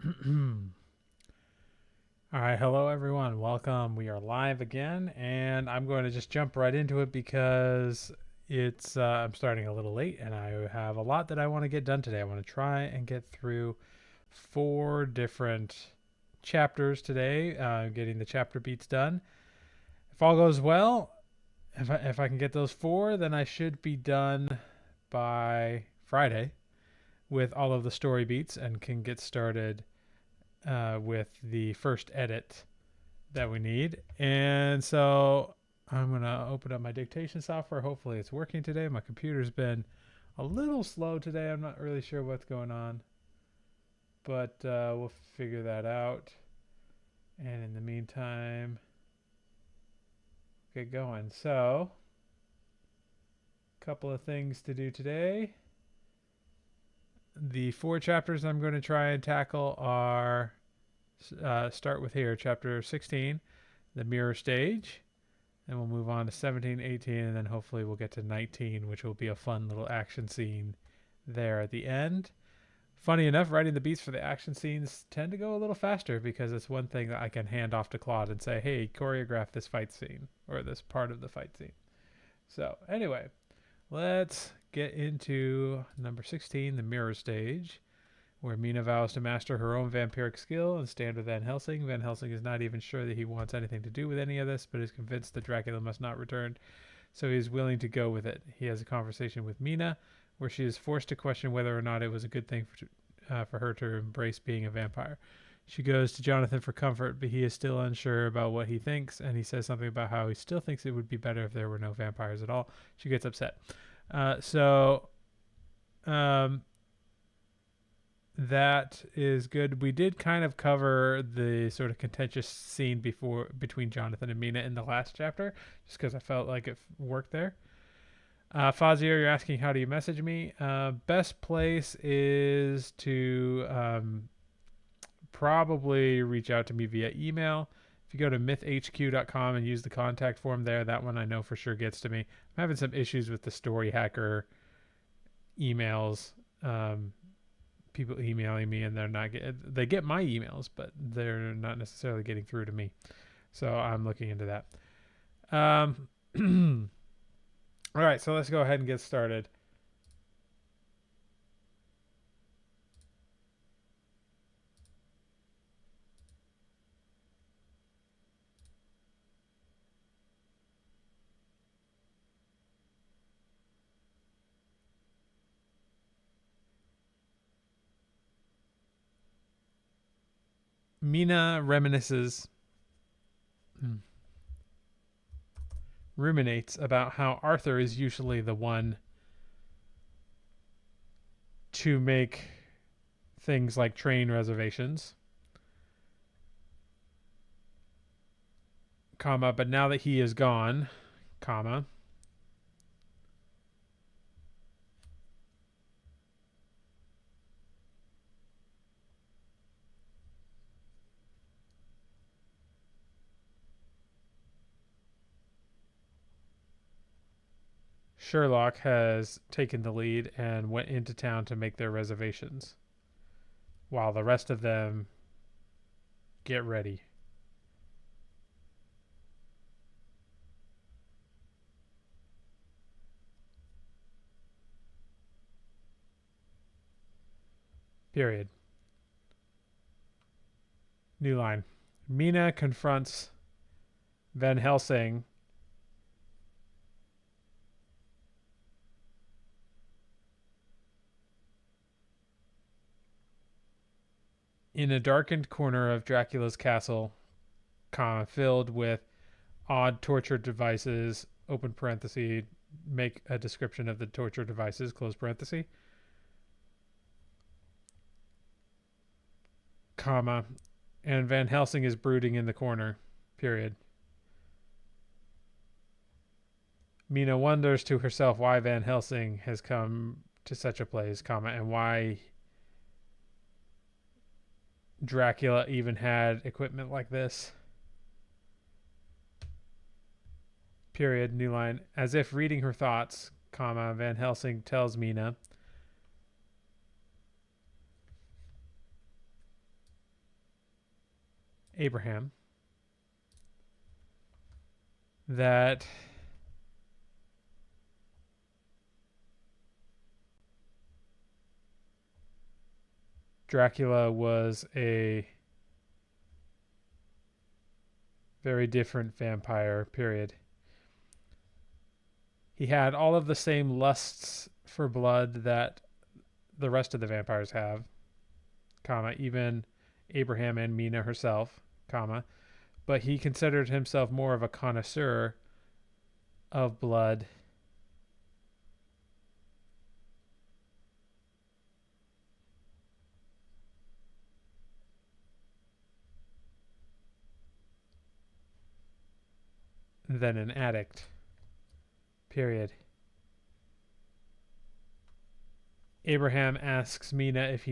All right, hello everyone. Welcome. We are live again, and I'm going to just jump right into it because it's I'm starting a little late, and I have a lot that I want to get done today. I want to try and get through 4 different chapters today, getting the chapter beats done. If all goes well, if I can get those 4, then I should be done by Friday with all of the story beats and can get started with the first edit that we need. And so I'm going to open up my dictation software. Hopefully it's working today. My computer's been a little slow today. I'm not really sure what's going on, but we'll figure that out. And in the meantime, get going. So, a couple of things to do today. The 4 chapters I'm going to try and tackle are start with here, chapter 16, the mirror stage. And we'll move on to 17, 18, and then hopefully we'll get to 19, which will be a fun little action scene there at the end. Funny enough, writing the beats for the action scenes tend to go a little faster because it's one thing that I can hand off to Claude and say, hey, choreograph this fight scene or this part of the fight scene. So anyway, let's get into number 16, the mirror stage, where Mina vows to master her own vampiric skill and stand with Van Helsing. Van Helsing is not even sure that he wants anything to do with any of this, but is convinced that Dracula must not return, so he is willing to go with it. He has a conversation with Mina, where she is forced to question whether or not it was a good thing for her to embrace being a vampire. She goes to Jonathan for comfort, but he is still unsure about what he thinks, and he says something about how he still thinks it would be better if there were no vampires at all. She gets upset. That is good. We did kind of cover the sort of contentious scene between Jonathan and Mina in the last chapter, just because I felt like it worked there. Fazio, you're asking how do you message me? Best place is to probably reach out to me via email. If you go to mythhq.com and use the contact form there, that one I know for sure gets to me. I'm having some issues with the story hacker emails. People emailing me and they get my emails, but they're not necessarily getting through to me. So I'm looking into that. All right, so let's go ahead and get started. Mina ruminates about how Arthur is usually the one to make things like train reservations, comma, but now that he is gone, comma, Sherlock has taken the lead and went into town to make their reservations, while the rest of them get ready. Period. New line. Mina confronts Van Helsing in a darkened corner of Dracula's castle, comma, filled with odd torture devices, open parenthesis, make a description of the torture devices, close parenthesis, comma, and Van Helsing is brooding in the corner, period. Mina wonders to herself why Van Helsing has come to such a place, comma, and why Dracula even had equipment like this. Period. New line. As if reading her thoughts, comma, Van Helsing tells Mina Abraham that Dracula was a very different vampire, period. He had all of the same lusts for blood that the rest of the vampires have, comma, even Abraham and Mina herself, comma, but he considered himself more of a connoisseur of blood than an addict, period. Abraham asks Mina if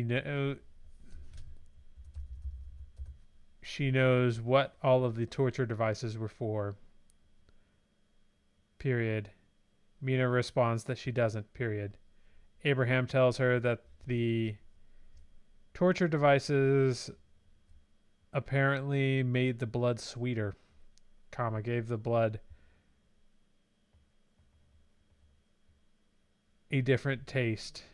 she knows what all of the torture devices were for, period. Mina responds that she doesn't, period. Abraham tells her that the torture devices apparently made the blood sweeter, comma, gave the blood a different taste,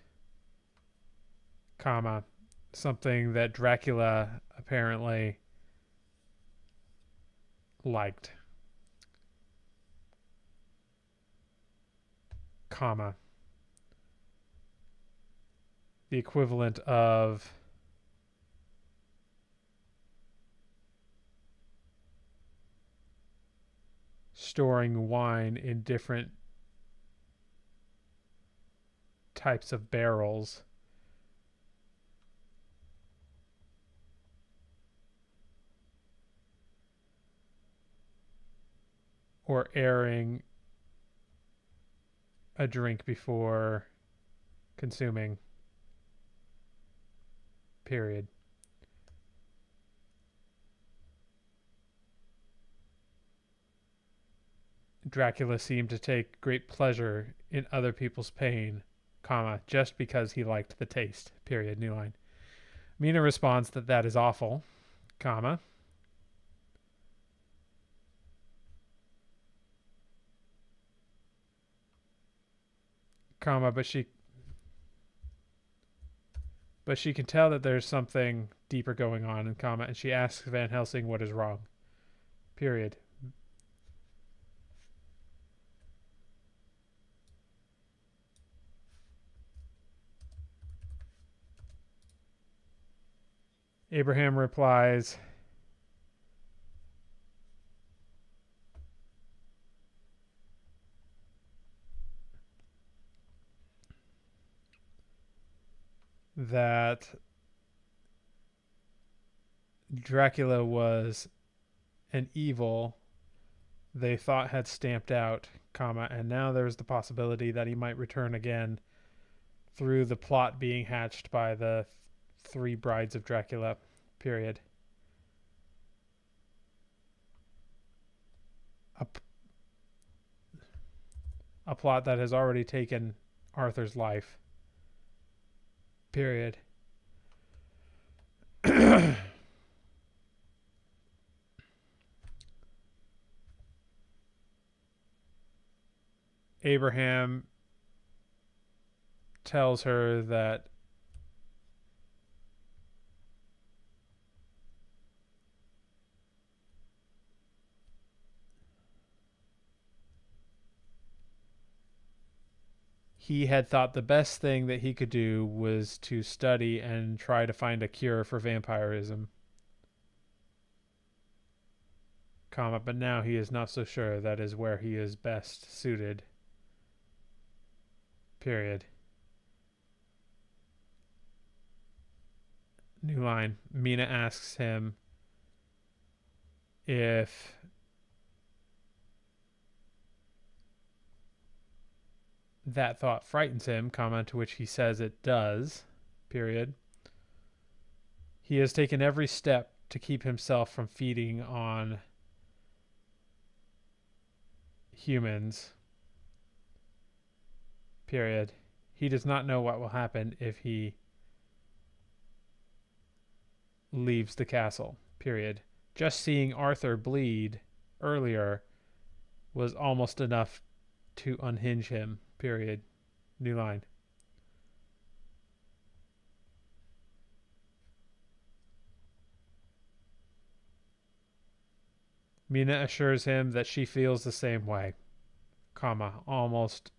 comma, something that Dracula apparently liked, comma, the equivalent of storing wine in different types of barrels or airing a drink before consuming, period. Dracula seemed to take great pleasure in other people's pain, comma, just because he liked the taste, period, new line. Mina responds that that is awful, comma, comma, but she can tell that there's something deeper going on, and comma, and she asks Van Helsing what is wrong, period. Abraham replies that Dracula was an evil they thought had stamped out, comma, and now there's the possibility that he might return again through the plot being hatched by the three brides of Dracula, period. A plot that has already taken Arthur's life, period. Abraham tells her that he had thought the best thing that he could do was to study and try to find a cure for vampirism, comma, but now he is not so sure that is where he is best suited, period. New line. Mina asks him if that thought frightens him, comma, to which he says it does, period. He has taken every step to keep himself from feeding on humans, period. He does not know what will happen if he leaves the castle, period. Just seeing Arthur bleed earlier was almost enough to unhinge him. Period. New line. Mina assures him that she feels the same way, comma, almost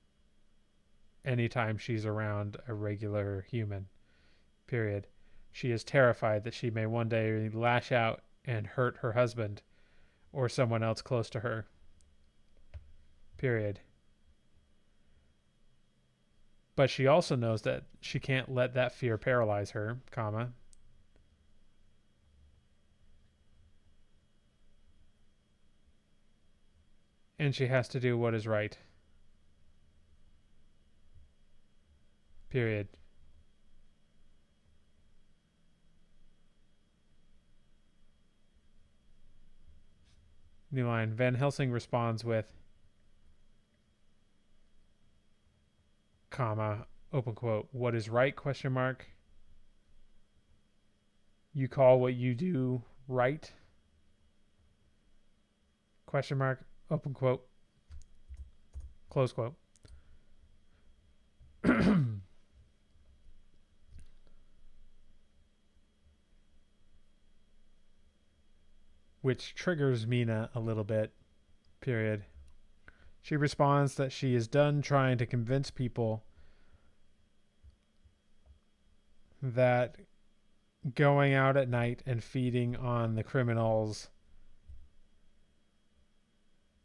anytime she's around a regular human. Period. She is terrified that she may one day lash out and hurt her husband or someone else close to her. Period. But she also knows that she can't let that fear paralyze her, comma. And she has to do what is right. Period. New line. Van Helsing responds with, comma, open quote, what is right, question mark. You call what you do right? Question mark, open quote, close quote. Which triggers Mina a little bit, period. She responds that she is done trying to convince people that going out at night and feeding on the criminals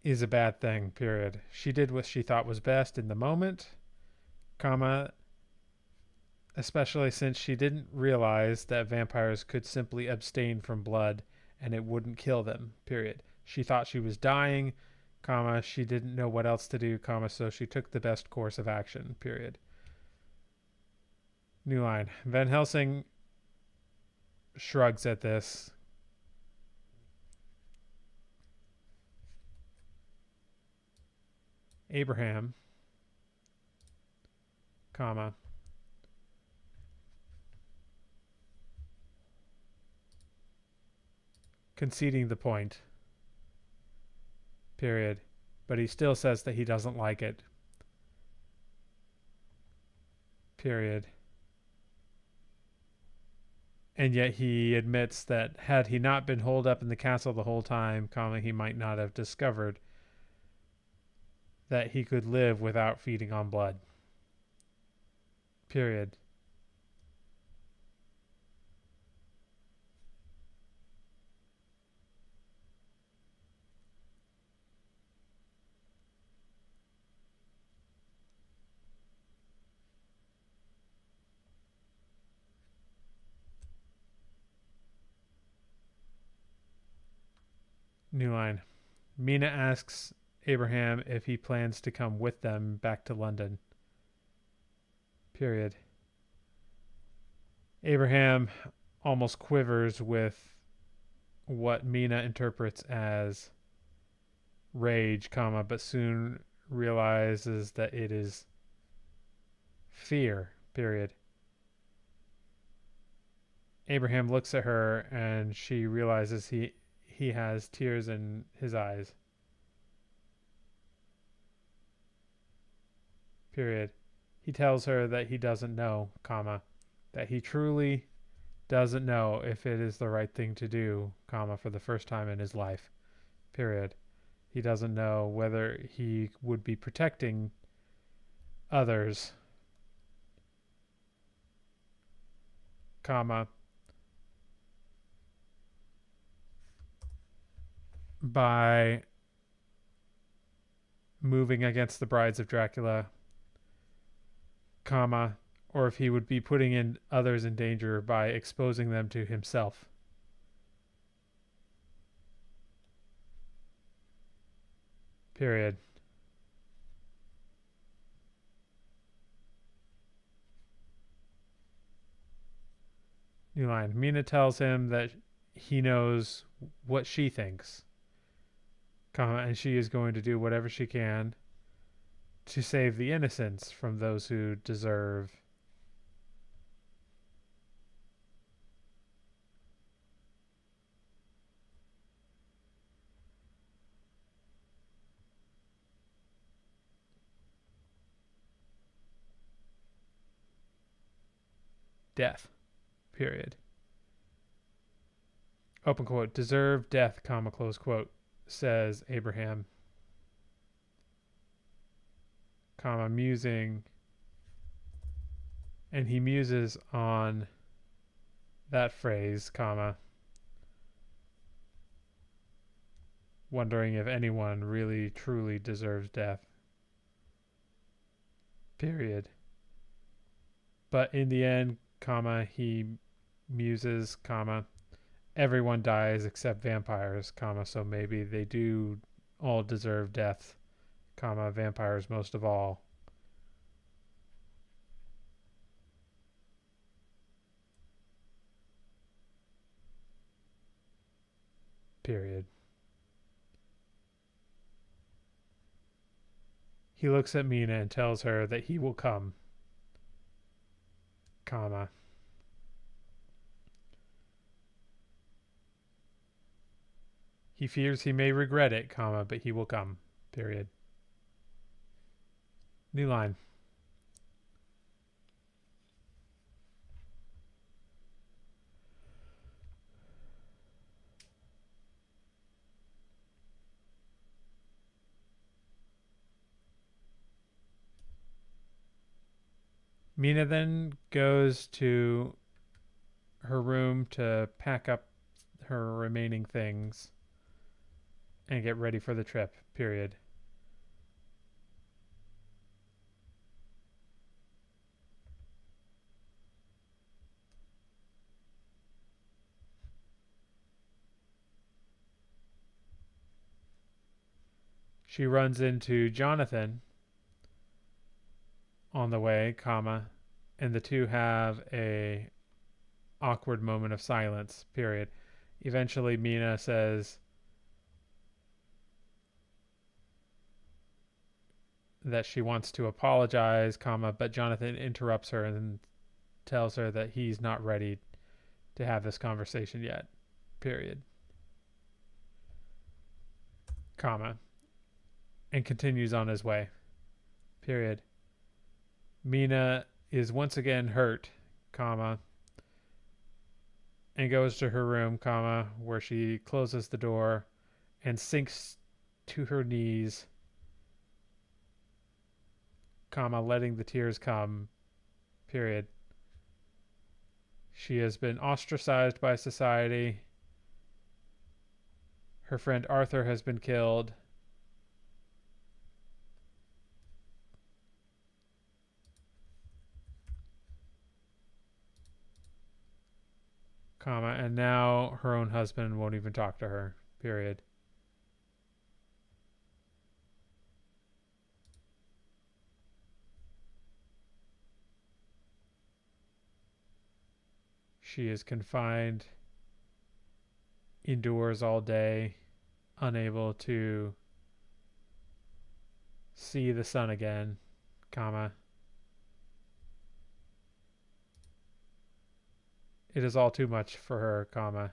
is a bad thing, period. She did what she thought was best in the moment, comma, especially since she didn't realize that vampires could simply abstain from blood and it wouldn't kill them, period. She thought she was dying, comma, she didn't know what else to do, comma, so she took the best course of action, period. New line. Van Helsing shrugs at this. Abraham, comma, conceding the point, period. But he still says that he doesn't like it, period. And yet he admits that had he not been holed up in the castle the whole time, comma, he might not have discovered that he could live without feeding on blood, period. New line. Mina asks Abraham if he plans to come with them back to London, period. Abraham almost quivers with what Mina interprets as rage, comma, but soon realizes that it is fear, period. Abraham looks at her and she realizes he has tears in his eyes, period. He tells her that he doesn't know, comma, that he truly doesn't know if it is the right thing to do, comma, for the first time in his life, period. He doesn't know whether he would be protecting others, comma, by moving against the brides of Dracula, comma, or if he would be putting in others in danger by exposing them to himself, period. New line. Mina tells him that he knows what she thinks, comma, and she is going to do whatever she can to save the innocents from those who deserve death, period. Open quote, deserve death, comma, close quote, says Abraham, comma, musing, and he muses on that phrase, comma, wondering if anyone really truly deserves death, period. But in the end, comma, he muses, comma, everyone dies except vampires, comma, so maybe they do all deserve death, comma, vampires most of all. Period. He looks at Mina and tells her that he will come, comma. He fears he may regret it, comma, but he will come, period. New line. Mina then goes to her room to pack up her remaining things and get ready for the trip, period. She runs into Jonathan on the way, comma, and the two have a awkward moment of silence, period. Eventually Mina says that she wants to apologize, comma, but Jonathan interrupts her and tells her that he's not ready to have this conversation yet, period, comma, and continues on his way, period. Mina is once again hurt, comma, and goes to her room, comma, where she closes the door and sinks to her knees, comma, letting the tears come, period. She has been ostracized by society. Her friend Arthur has been killed. Comma, and now her own husband won't even talk to her, period. She is confined indoors all day, unable to see the sun again, comma. It is all too much for her, comma.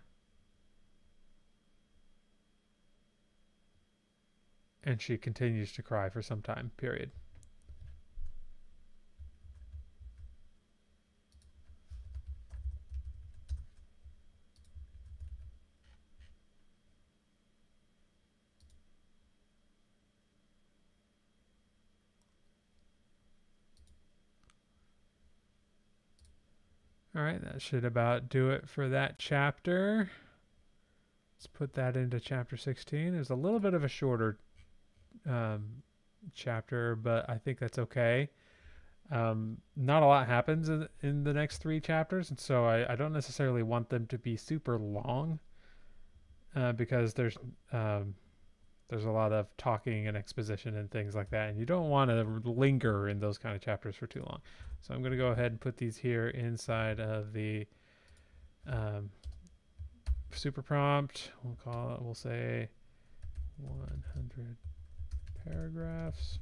And she continues to cry for some time, period. All right, that should about do it for that chapter. Let's put that into chapter 16. It was a little bit of a shorter chapter, but I think that's okay. Not a lot happens in the next 3 chapters, and so I don't necessarily want them to be super long because there's a lot of talking and exposition and things like that, and you don't want to linger in those kind of chapters for too long. So I'm going to go ahead and put these here inside of the super prompt. We'll say 100 paragraphs.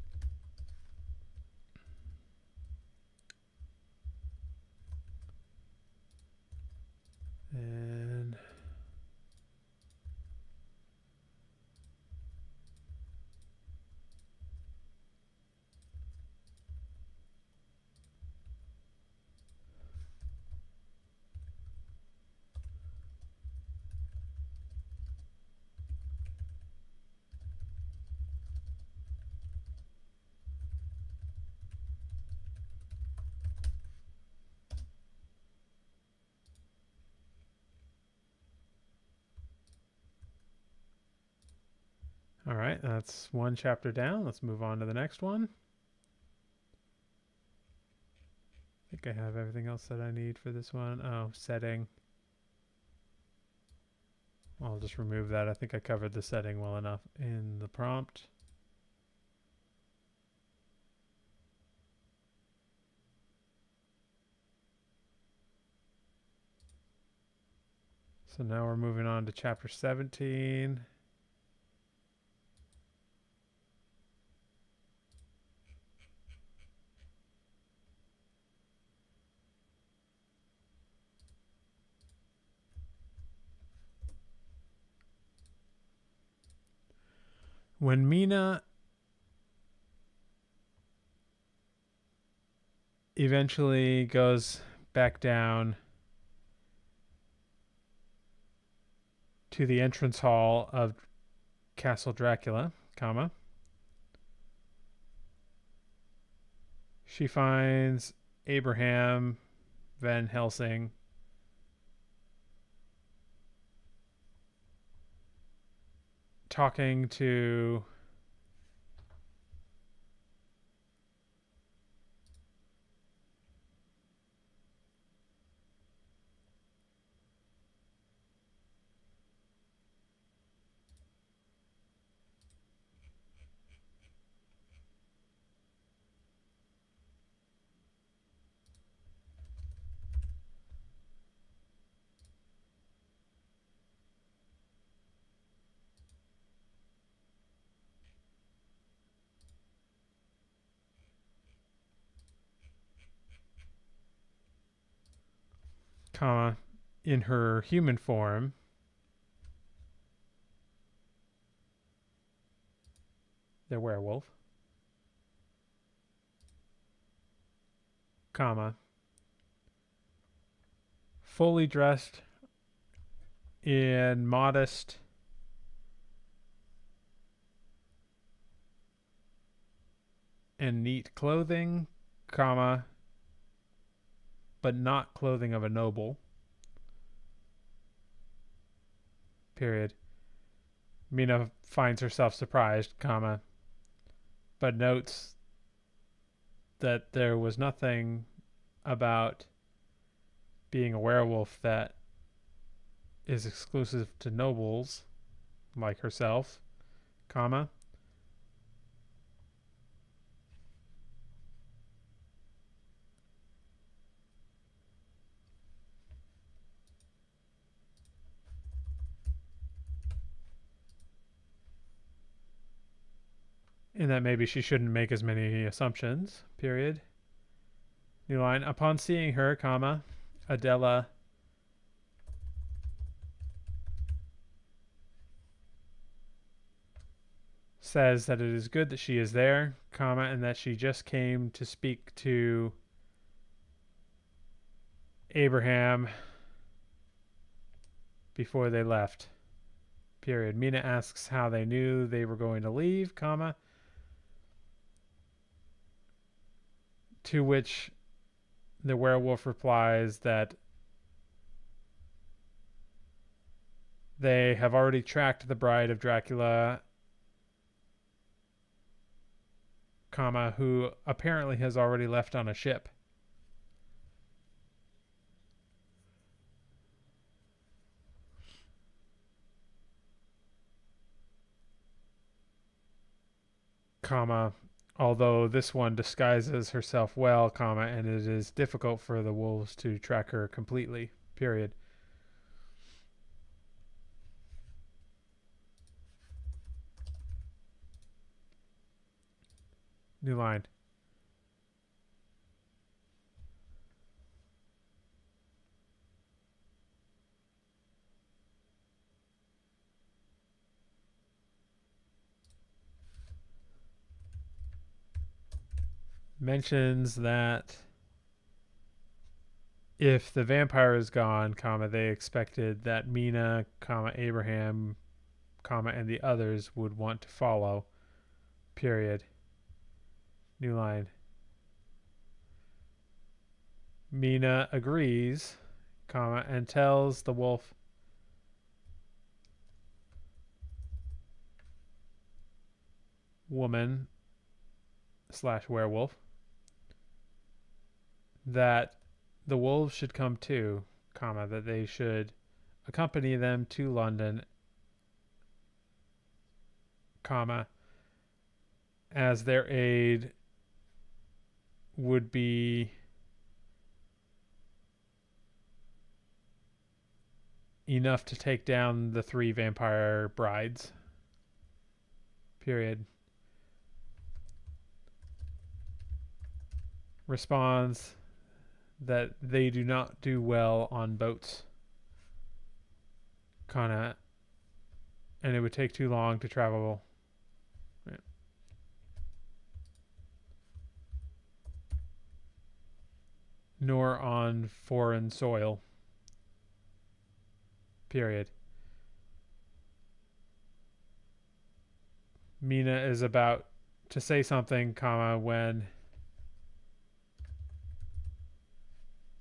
And All right, that's one chapter down. Let's move on to the next one. I think I have everything else that I need for this one. Oh, setting. I'll just remove that. I think I covered the setting well enough in the prompt. So now we're moving on to chapter 17. When Mina eventually goes back down to the entrance hall of Castle Dracula, comma, she finds Abraham Van Helsing talking to comma in her human form the werewolf, comma, fully dressed in modest and neat clothing, comma, but not clothing of a noble, period. Mina finds herself surprised, comma, but notes that there was nothing about being a werewolf that is exclusive to nobles like herself, comma, and that maybe she shouldn't make as many assumptions, period. New line. Upon seeing her, comma, Adela says that it is good that she is there, comma, and that she just came to speak to Abraham before they left, period. Mina asks how they knew they were going to leave, comma, to which the werewolf replies that they have already tracked the bride of Dracula, comma, who apparently has already left on a ship. Comma, although this one disguises herself well, comma, and it is difficult for the wolves to track her completely, period. New line. Mentions that if the vampire is gone, comma, they expected that Mina, comma, Abraham, comma, and the others would want to follow, period. New line. Mina agrees, comma, and tells the wolf woman slash werewolf that the wolves should come too, comma, that they should accompany them to London, comma, as their aid would be enough to take down the 3 vampire brides. Period. Responds that they do not do well on boats. Kinda, and it would take too long to travel. Yeah. Nor on foreign soil. Period. Mina is about to say something, comma, when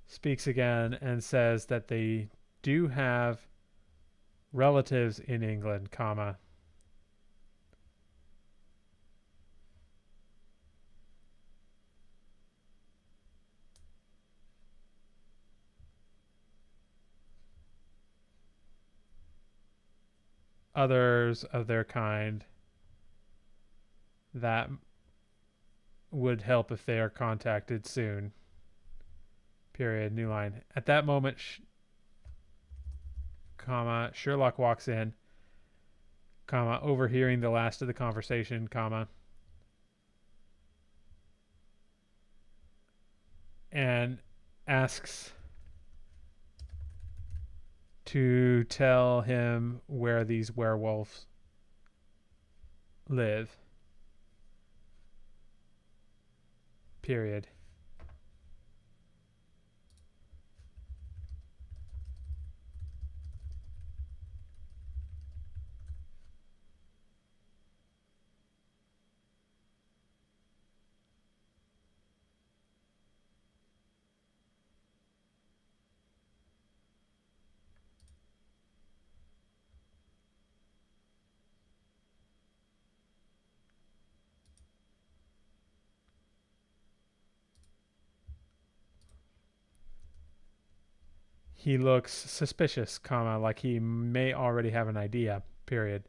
speaks again and says that they do have relatives in England, comma. Others of their kind that would help if they are contacted soon. Period. New line. At that moment, comma, Sherlock walks in, comma, overhearing the last of the conversation, comma, and asks to tell him where these werewolves live. Period. He looks suspicious, comma, like he may already have an idea, period.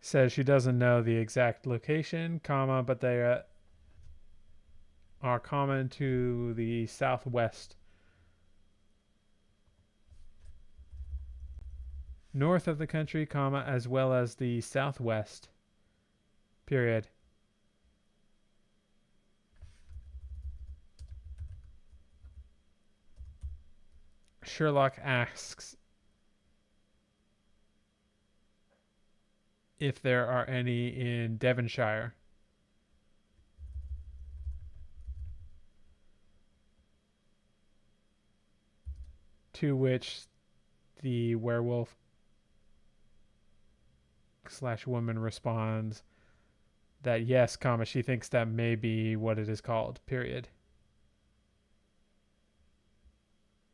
Says she doesn't know the exact location, comma, but they are common to the southwest, north of the country, comma, as well as the southwest. Period. Sherlock asks if there are any in Devonshire. To which the werewolf slash woman responds that yes, comma, she thinks that may be what it is called, period.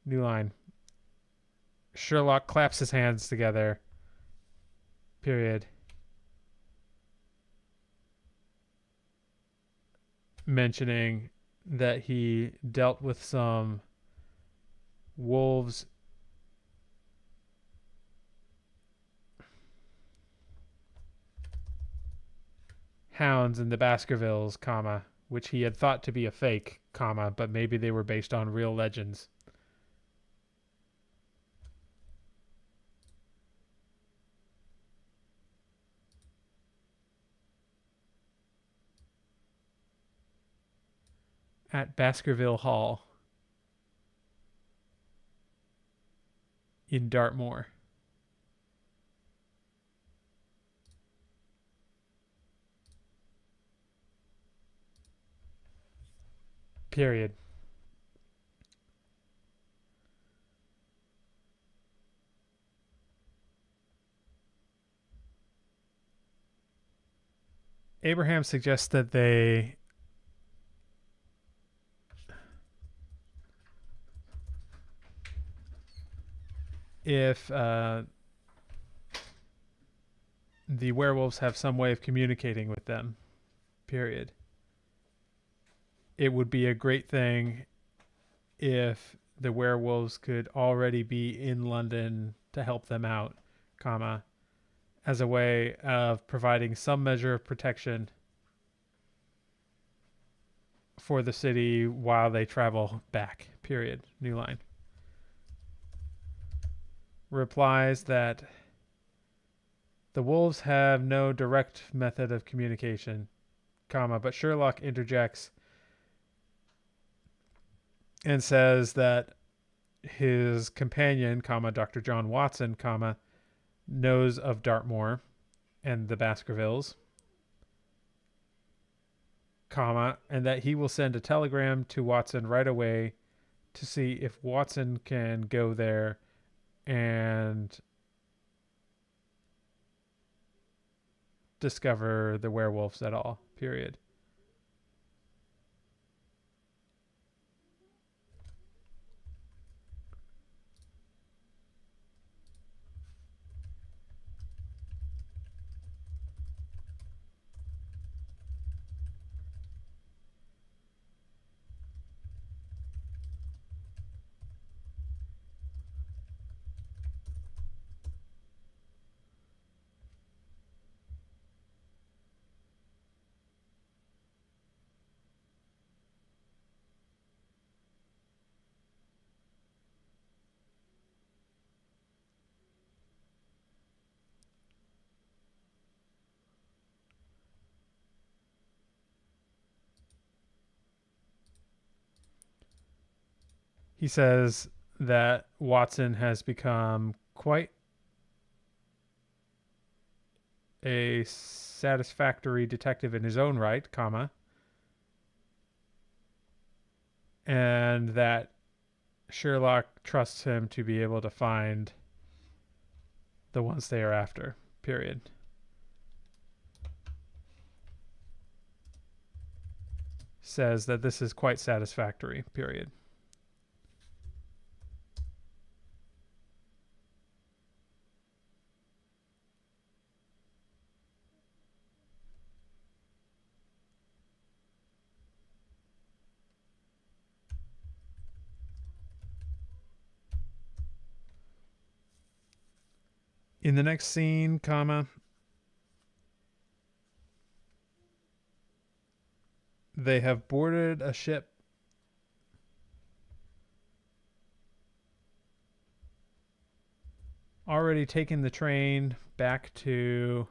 New line. Sherlock claps his hands together, period. Mentioning that he dealt with some wolves hounds in the Baskervilles, comma, which he had thought to be a fake, comma, but maybe they were based on real legends. At Baskerville Hall in Dartmoor. Period. Abraham suggests that if the werewolves have some way of communicating with them, period, it would be a great thing if the werewolves could already be in London to help them out, comma, as a way of providing some measure of protection for the city while they travel back, period. New line. Replies that the wolves have no direct method of communication, comma, but Sherlock interjects and says that his companion, comma, Dr. John Watson, comma, knows of Dartmoor and the Baskervilles, comma, and that he will send a telegram to Watson right away to see if Watson can go there and discover the werewolves at all, period. He says that Watson has become quite a satisfactory detective in his own right, comma, and that Sherlock trusts him to be able to find the ones they are after, period. Says that this is quite satisfactory, period. In the next scene, comma, they have boarded a ship already taken the train back to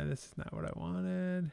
this is not what I wanted.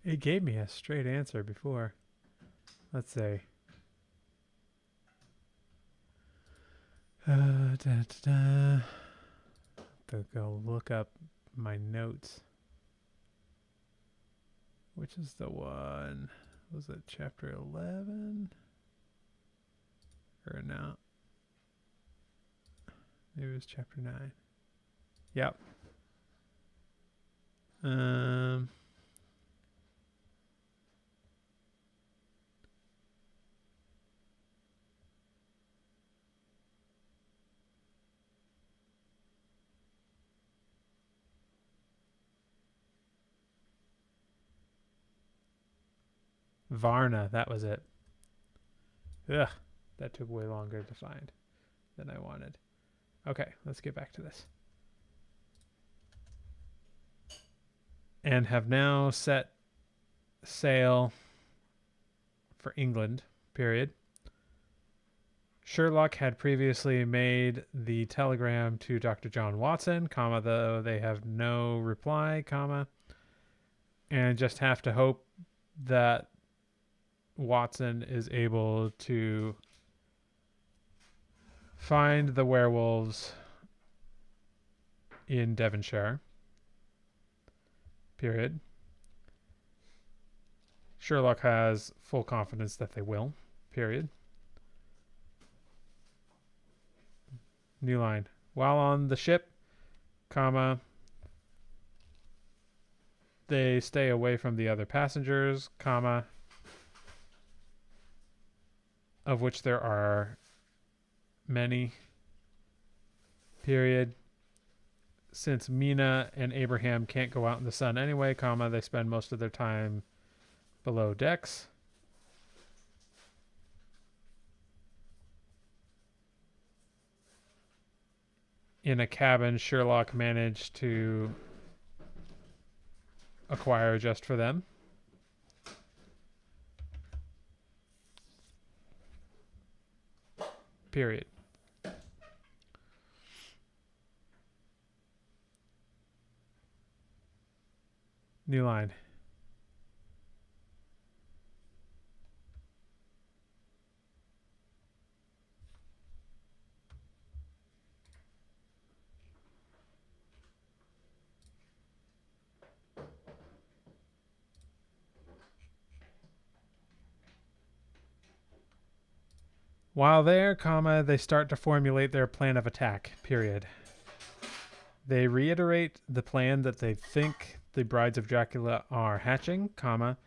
It gave me a straight answer before. Let's see. Da, da, da. To go look up my notes. Which is the one? Was it chapter 11? Or no? Maybe it was chapter 9. Yep. Varna, that was it. Ugh, that took way longer to find than I wanted. Okay, let's get back to this. And have now set sail for England, period. Sherlock had previously made the telegram to Dr. John Watson, comma, though they have no reply, comma, and just have to hope that Watson is able to find the werewolves in Devonshire, period. Sherlock has full confidence that they will, period. New line. While on the ship, comma, they stay away from the other passengers, comma, of which there are many, period. Since Mina and Abraham can't go out in the sun anyway, comma, they spend most of their time below decks. In a cabin Sherlock managed to acquire just for them. Period. New line. While there, comma, they start to formulate their plan of attack, period. They reiterate the plan that they think the Brides of Dracula are hatching, comma,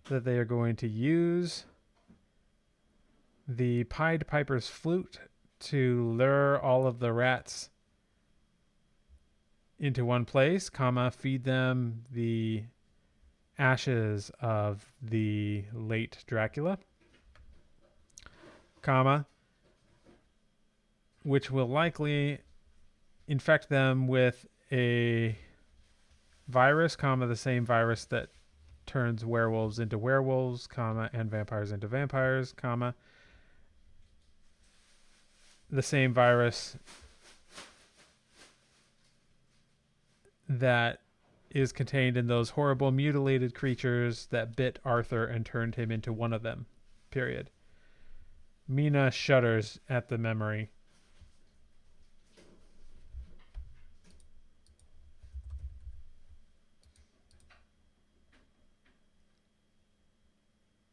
that they are going to use the Pied Piper's flute to lure all of the rats into one place, comma, feed them the ashes of the late Dracula, comma, which will likely infect them with a virus, comma, the same virus that turns werewolves into werewolves, comma, and vampires into vampires, comma, the same virus that is contained in those horrible mutilated creatures that bit Arthur and turned him into one of them, period. Mina shudders at the memory.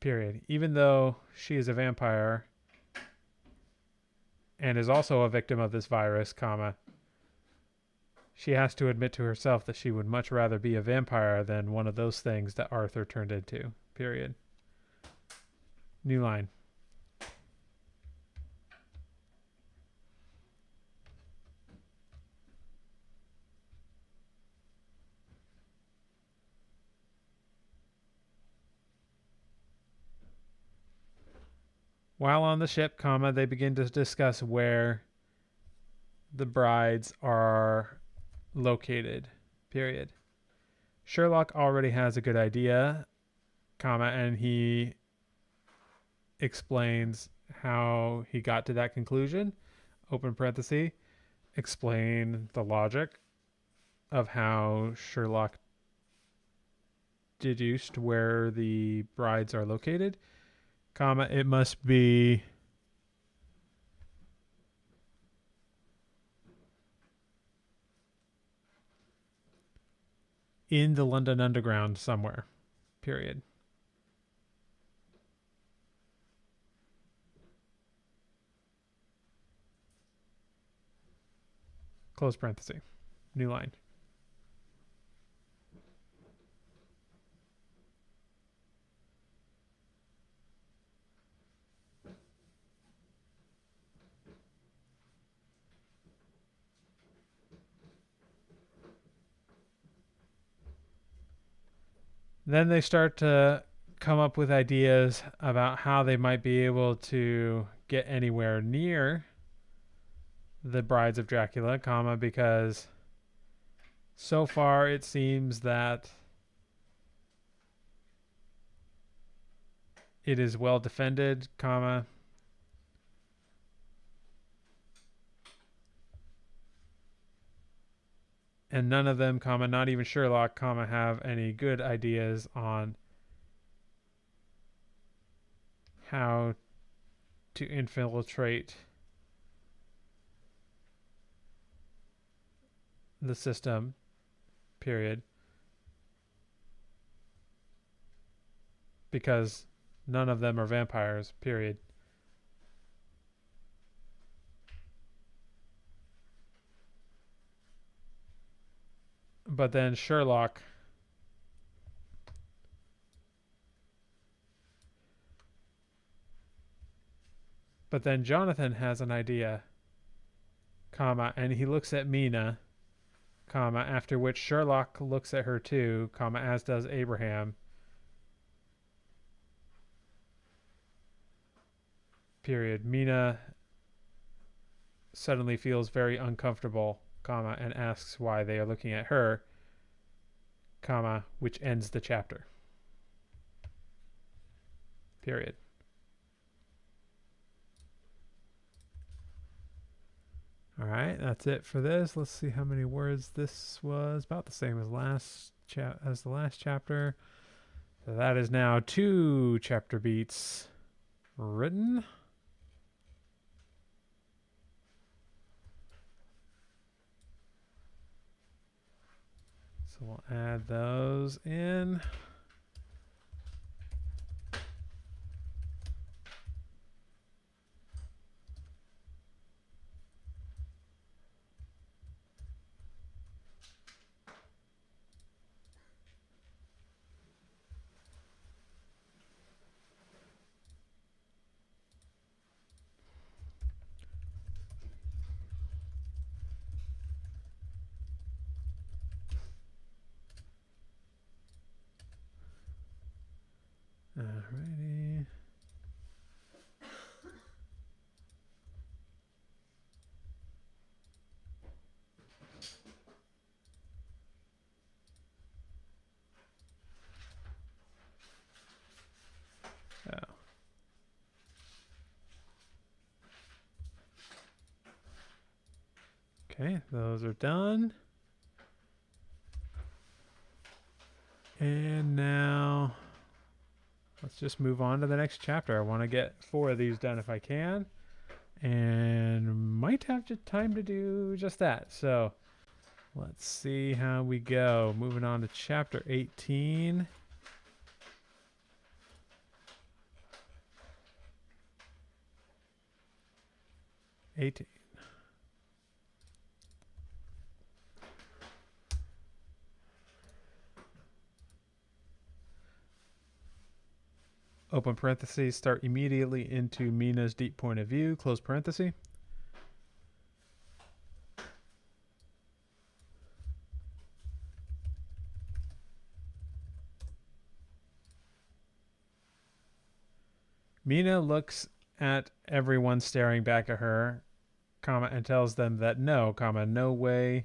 Period. Even though she is a vampire and is also a victim of this virus, comma, she has to admit to herself that she would much rather be a vampire than one of those things that Arthur turned into, period. New line. While on the ship, comma, they begin to discuss where the brides are located, period. Sherlock already has a good idea, comma, and he explains how he got to that conclusion, open parenthesis, explain the logic of how Sherlock deduced where the brides are located, comma, it must be in the London Underground somewhere, period. Close parenthesis. New line. Then they start to come up with ideas about how they might be able to get anywhere near the brides of Dracula, comma, because so far it seems that it is well defended, comma, and none of them, comma, not even Sherlock, comma, have any good ideas on how to infiltrate the system, period, because none of them are vampires, period. But then Sherlock But then Jonathan has an idea, comma, and he looks at Mina, comma, after which Sherlock looks at her too, comma, as does Abraham, period. Mina suddenly feels very uncomfortable, comma, and asks why they are looking at her, comma, which ends the chapter, period. All right, that's it for this. Let's see how many words this was. About the same as the last chapter. So that is now 2 chapter beats written. So we'll add those in. Alrighty. Oh. Okay, those are done. And now let's just move on to the next chapter. I want to get 4 of these done if I can, and might have time to do just that. So let's see how we go. Moving on to chapter 18. Open parentheses, start immediately into Mina's deep point of view, close parenthesis. Mina looks at everyone staring back at her, comma, and tells them that no, comma, no way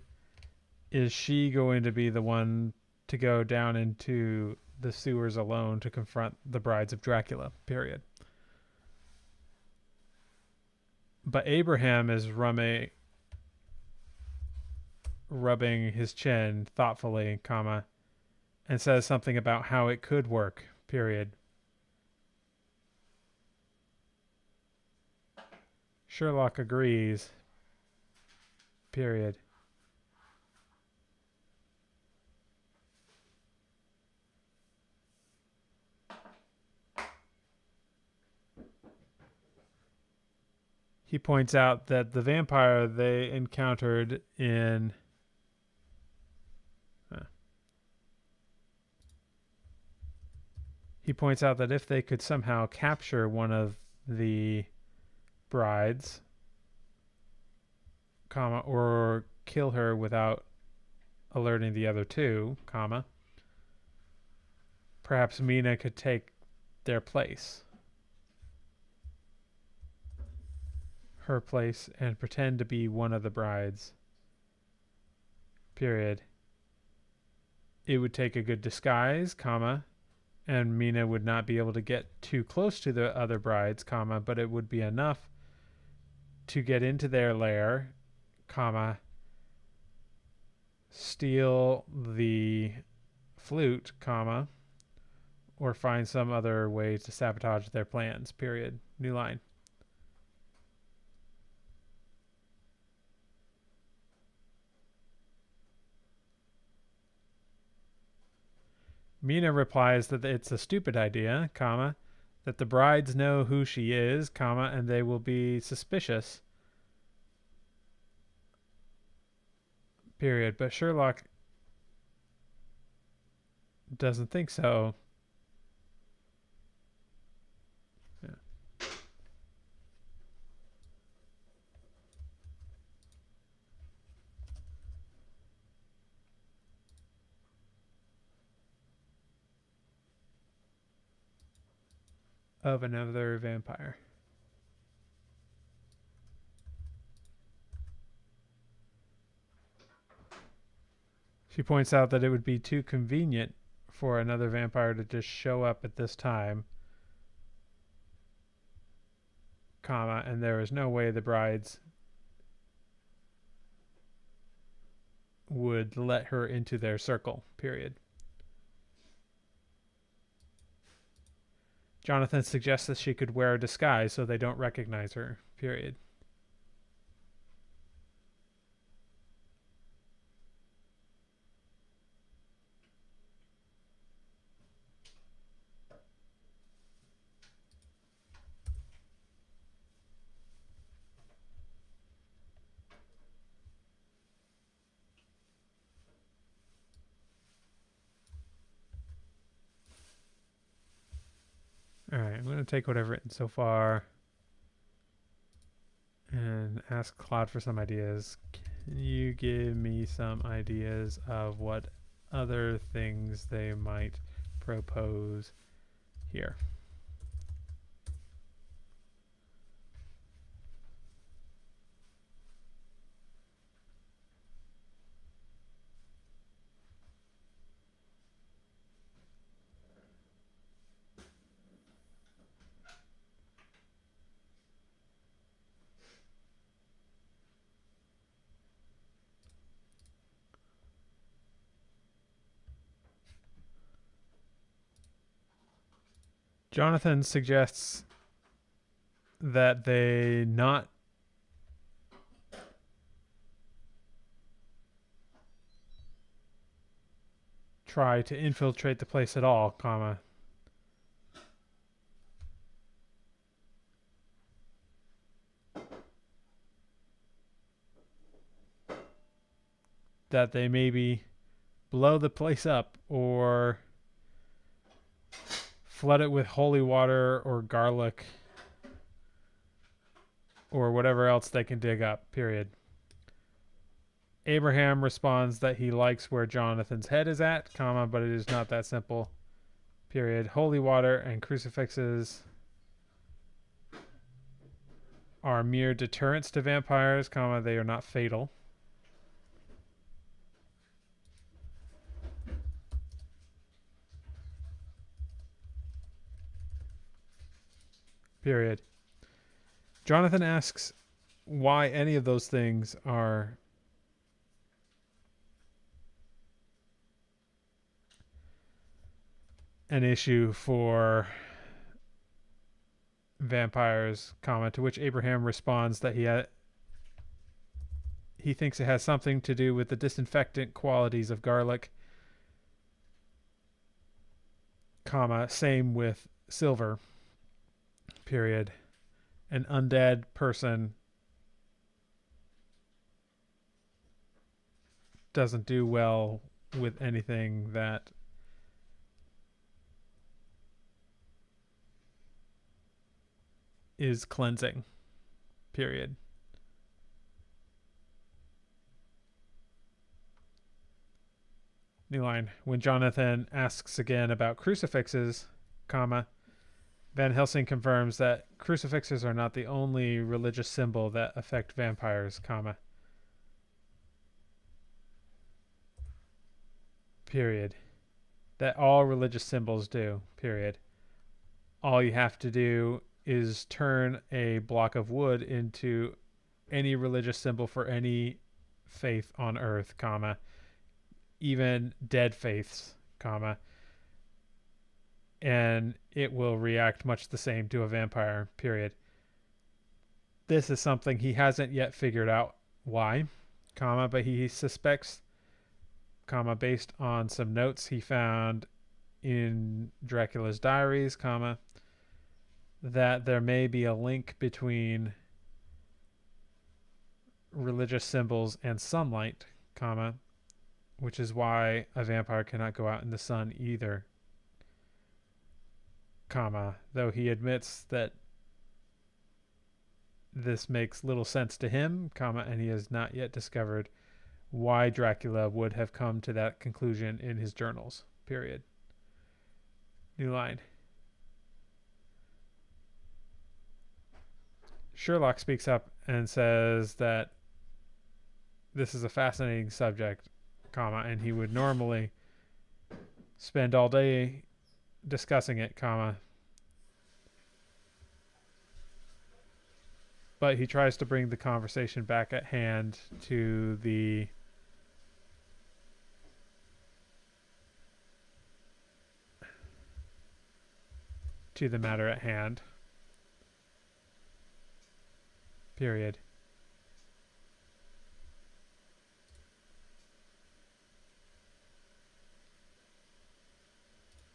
is she going to be the one to go down into the sewers alone to confront the brides of Dracula, period. But Abraham is rubbing his chin thoughtfully, comma, and says something about how it could work, period. Sherlock agrees, period. He points out that the vampire they encountered in he points out that if they could somehow capture one of the brides, comma, or kill her without alerting the other two, comma, perhaps Mina could take their place. Her place, and pretend to be one of the brides. Period. It would take a good disguise, comma, and Mina would not be able to get too close to the other brides, comma, but it would be enough to get into their lair, comma, steal the flute, comma, or find some other way to sabotage their plans, period. New line. Mina replies that it's a stupid idea, comma, that the brides know who she is, comma, and they will be suspicious, period. But Sherlock doesn't think so. Yeah. Of another vampire. She points out that it would be too convenient for another vampire to just show up at this time, comma, and there is no way the brides would let her into their circle, period. Jonathan suggests that she could wear a disguise so they don't recognize her, period. All right, I'm going to take what I've written so far and ask Claude for some ideas. Can you give me some ideas of what other things they might propose here? Jonathan suggests that they not try to infiltrate the place at all, comma, that they maybe blow the place up or flood it with holy water or garlic or whatever else they can dig up, period. Abraham responds that he likes where Jonathan's head is at, comma, but it is not that simple, period. Holy water and crucifixes are mere deterrents to vampires, comma, they are not fatal. Period. Jonathan asks why any of those things are an issue for vampires, comma, to which Abraham responds that he thinks it has something to do with the disinfectant qualities of garlic, comma, same with silver, period. An undead person doesn't do well with anything that is cleansing, period. New line. When Jonathan asks again about crucifixes, comma, Van Helsing confirms that crucifixes are not the only religious symbol that affect vampires, comma, period. That all religious symbols do, period. All you have to do is turn a block of wood into any religious symbol for any faith on earth, comma, even dead faiths, comma, and it will react much the same to a vampire, period. This is something he hasn't yet figured out why, comma, but he suspects, comma, based on some notes he found in Dracula's diaries, comma, that there may be a link between religious symbols and sunlight, comma, which is why a vampire cannot go out in the sun either, comma, though he admits that this makes little sense to him, comma, and he has not yet discovered why Dracula would have come to that conclusion in his journals, period. New line. Sherlock speaks up and says that this is a fascinating subject, comma, and he would normally spend all day discussing it, comma, but he tries to bring the conversation back at hand to the matter at hand, period.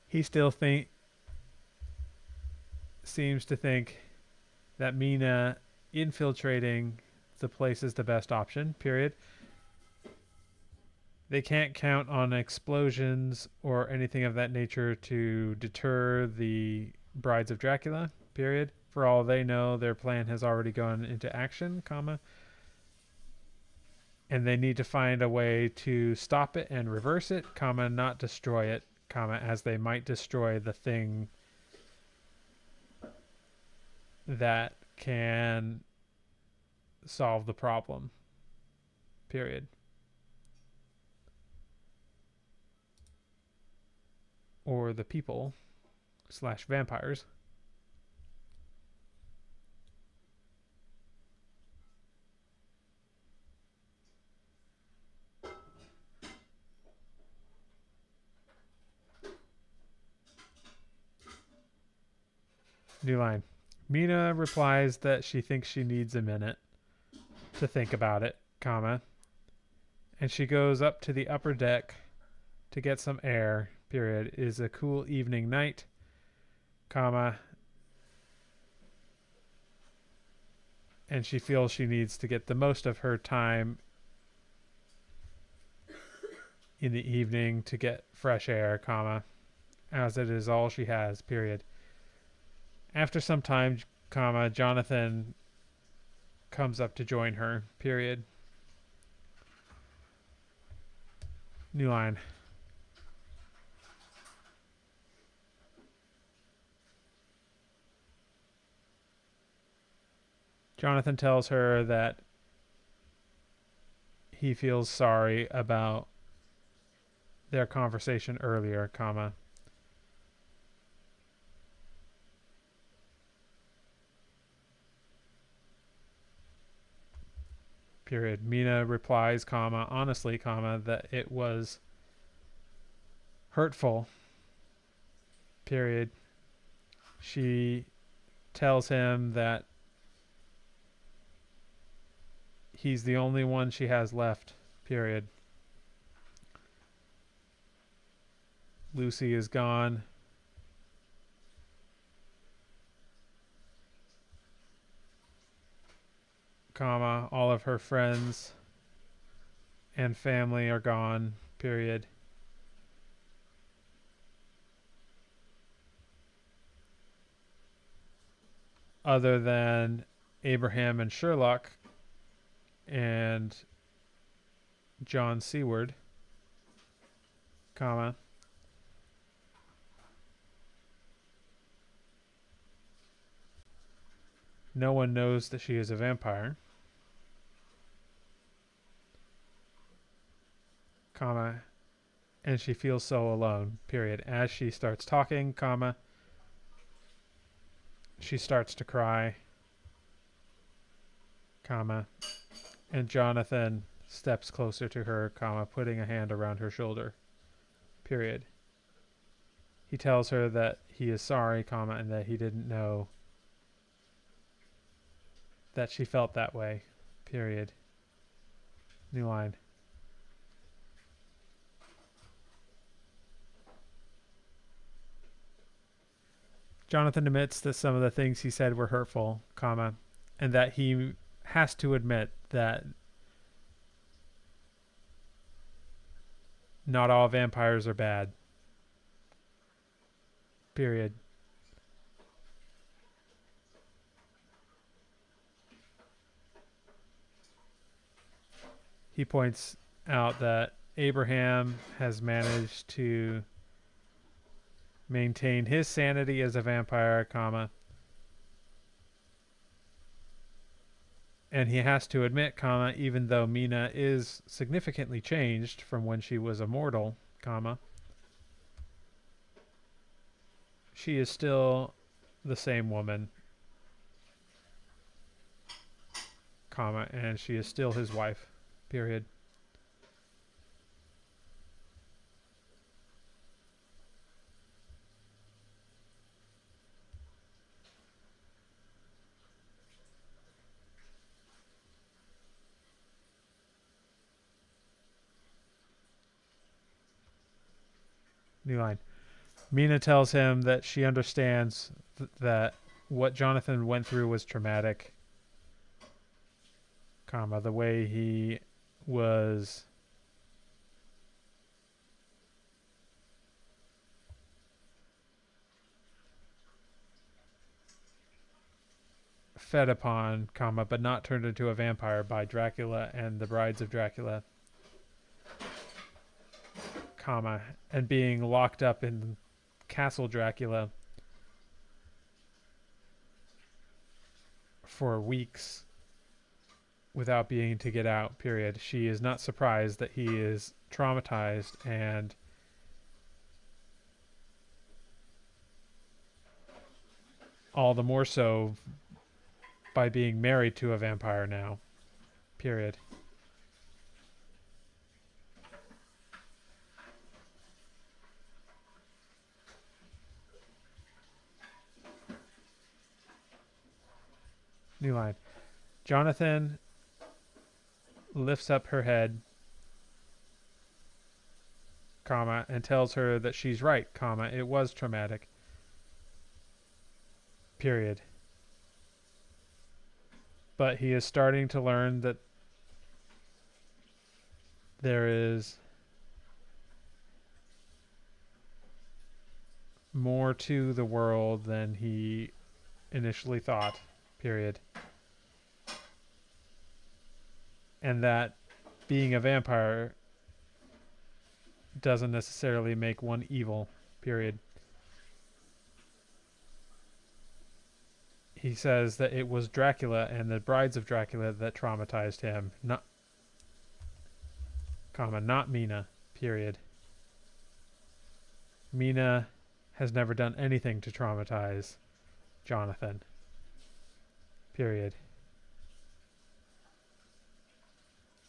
He still seems to think that Mina infiltrating the place is the best option, period. They can't count on explosions or anything of that nature to deter the brides of Dracula, period. For all they know, their plan has already gone into action, comma, and they need to find a way to stop it and reverse it, comma, not destroy it, comma, as they might destroy the thing that can solve the problem, period. Or the people / vampires. New line. Mina replies that she thinks she needs a minute to think about it, comma, and she goes up to the upper deck to get some air, period. It is a cool evening night, comma, and she feels she needs to get the most of her time in the evening to get fresh air, comma, as it is all she has, period. After some time, comma, Jonathan comes up to join her, period. New line. Jonathan tells her that he feels sorry about their conversation earlier, comma, period. Mina replies, comma, honestly, comma, that it was hurtful period. She tells him that he's the only one she has left, period. Lucy is gone. Comma, all of her friends and family are gone, period. Other than Abraham and Sherlock and John Seward, comma, no one knows that she is a vampire, comma, and she feels so alone, period. As she starts talking, comma, she starts to cry, comma, and Jonathan steps closer to her, comma, putting a hand around her shoulder, period. He tells her that he is sorry, comma, and that he didn't know that she felt that way, period. New line. Jonathan admits that some of the things he said were hurtful, comma, and that he has to admit that not all vampires are bad, period. He points out that Abraham has managed to maintain his sanity as a vampire, comma, and he has to admit, comma, even though Mina is significantly changed from when she was a mortal, comma, she is still the same woman, comma, and she is still his wife, period. New line. Mina tells him that she understands that what Jonathan went through was traumatic, comma, the way he was fed upon, comma, but not turned into a vampire by Dracula and the Brides of Dracula, comma, and being locked up in Castle Dracula for weeks without being to get out, period. She is not surprised that he is traumatized, and all the more so by being married to a vampire now, period. New line. Jonathan lifts up her head, comma, and tells her that she's right, comma, it was traumatic, period. But he is starting to learn that there is more to the world than he initially thought, period. And that being a vampire doesn't necessarily make one evil, period. He says that it was Dracula and the Brides of Dracula that traumatized him, not, comma, not Mina, period. Mina has never done anything to traumatize Jonathan, period.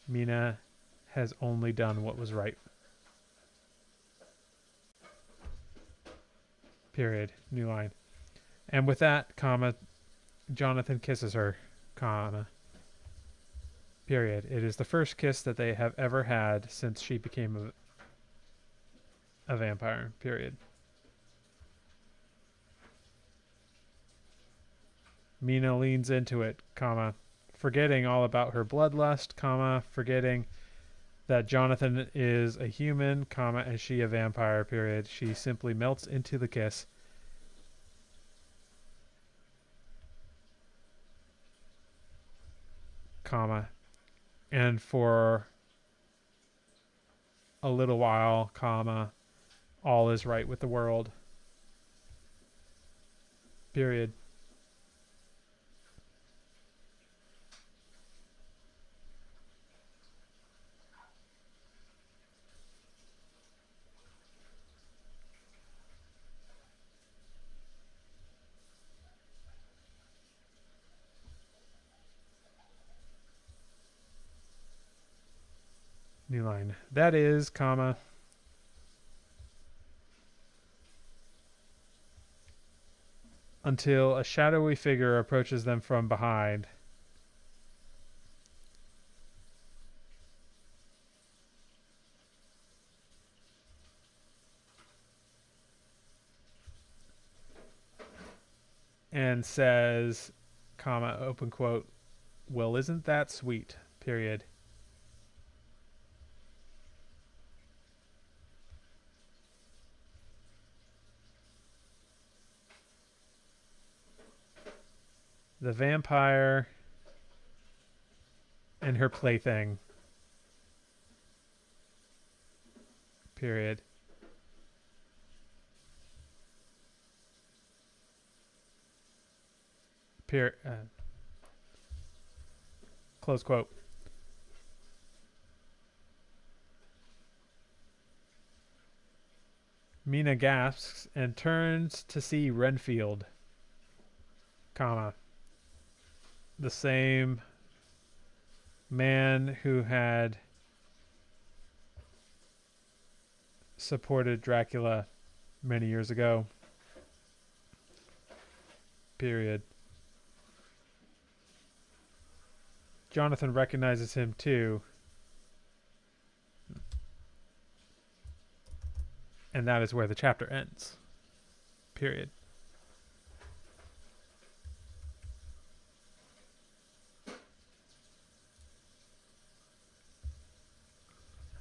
Mina has only done what was right. period, new line. And with that, comma, Jonathan kisses her, comma, period. It is the first kiss that they have ever had since she became a vampire, period. Mina leans into it, comma, forgetting all about her bloodlust, comma, forgetting that Jonathan is a human, comma, and she a vampire, period. She simply melts into the kiss. Comma. And for a little while, comma, all is right with the world. Period. New line. That is, comma, until a shadowy figure approaches them from behind. And says, comma, open quote, well, isn't that sweet, period. The vampire and her plaything, period. Close quote. Mina gasps and turns to see Renfield, comma, the same man who had supported Dracula many years ago, period. Jonathan recognizes him too. And that is where the chapter ends. Period.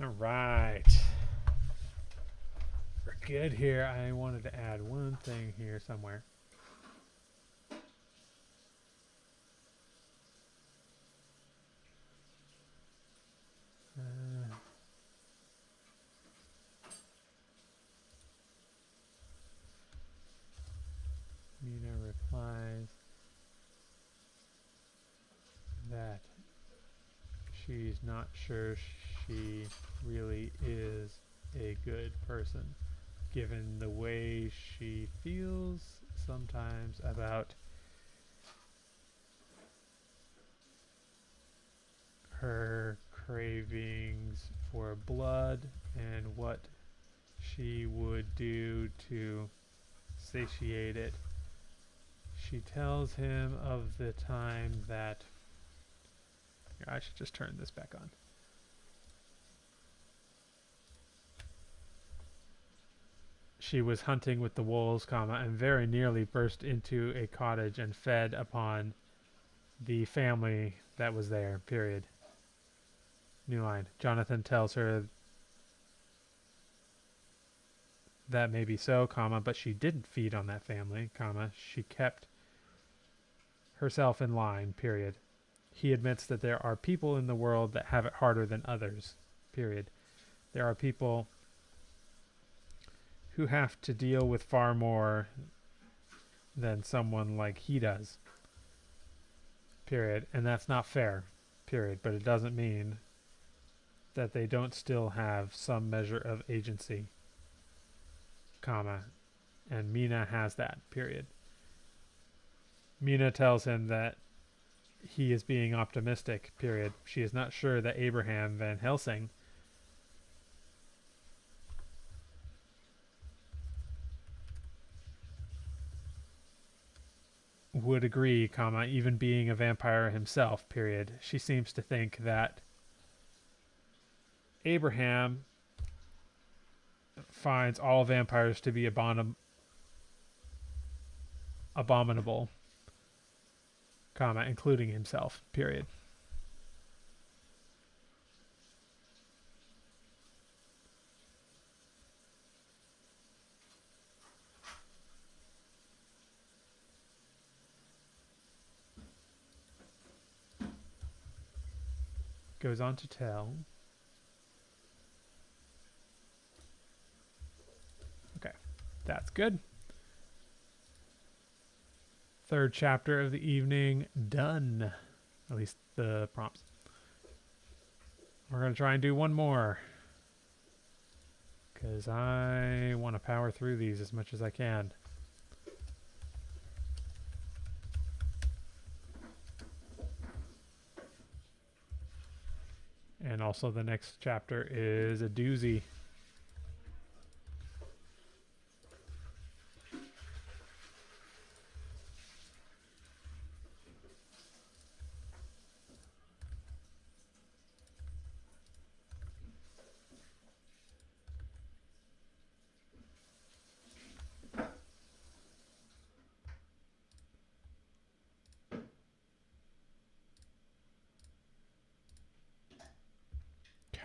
All right. We're good here. I wanted to add one thing here somewhere. Mina replies that she's not sure she really is a good person, given the way she feels sometimes about her cravings for blood and what she would do to satiate it. She tells him of the time that... I should just turn this back on. She was hunting with the wolves, comma, and very nearly burst into a cottage and fed upon the family that was there, period. New line. Jonathan tells her that may be so, comma, but she didn't feed on that family, comma, she kept herself in line, period. He admits that there are people in the world that have it harder than others, period. There are people who have to deal with far more than someone like he does, period. And that's not fair, period. But it doesn't mean that they don't still have some measure of agency, comma, and Mina has that, period. Mina tells him that he is being optimistic, period. She is not sure that Abraham Van Helsing would agree, comma, even being a vampire himself, period. She seems to think that Abraham finds all vampires to be abominable, comma, including himself, period. Goes on to tell. Okay, that's good. Third chapter of the evening done. At least the prompts. We're going to try and do one more, because I want to power through these as much as I can. And also the next chapter is a doozy.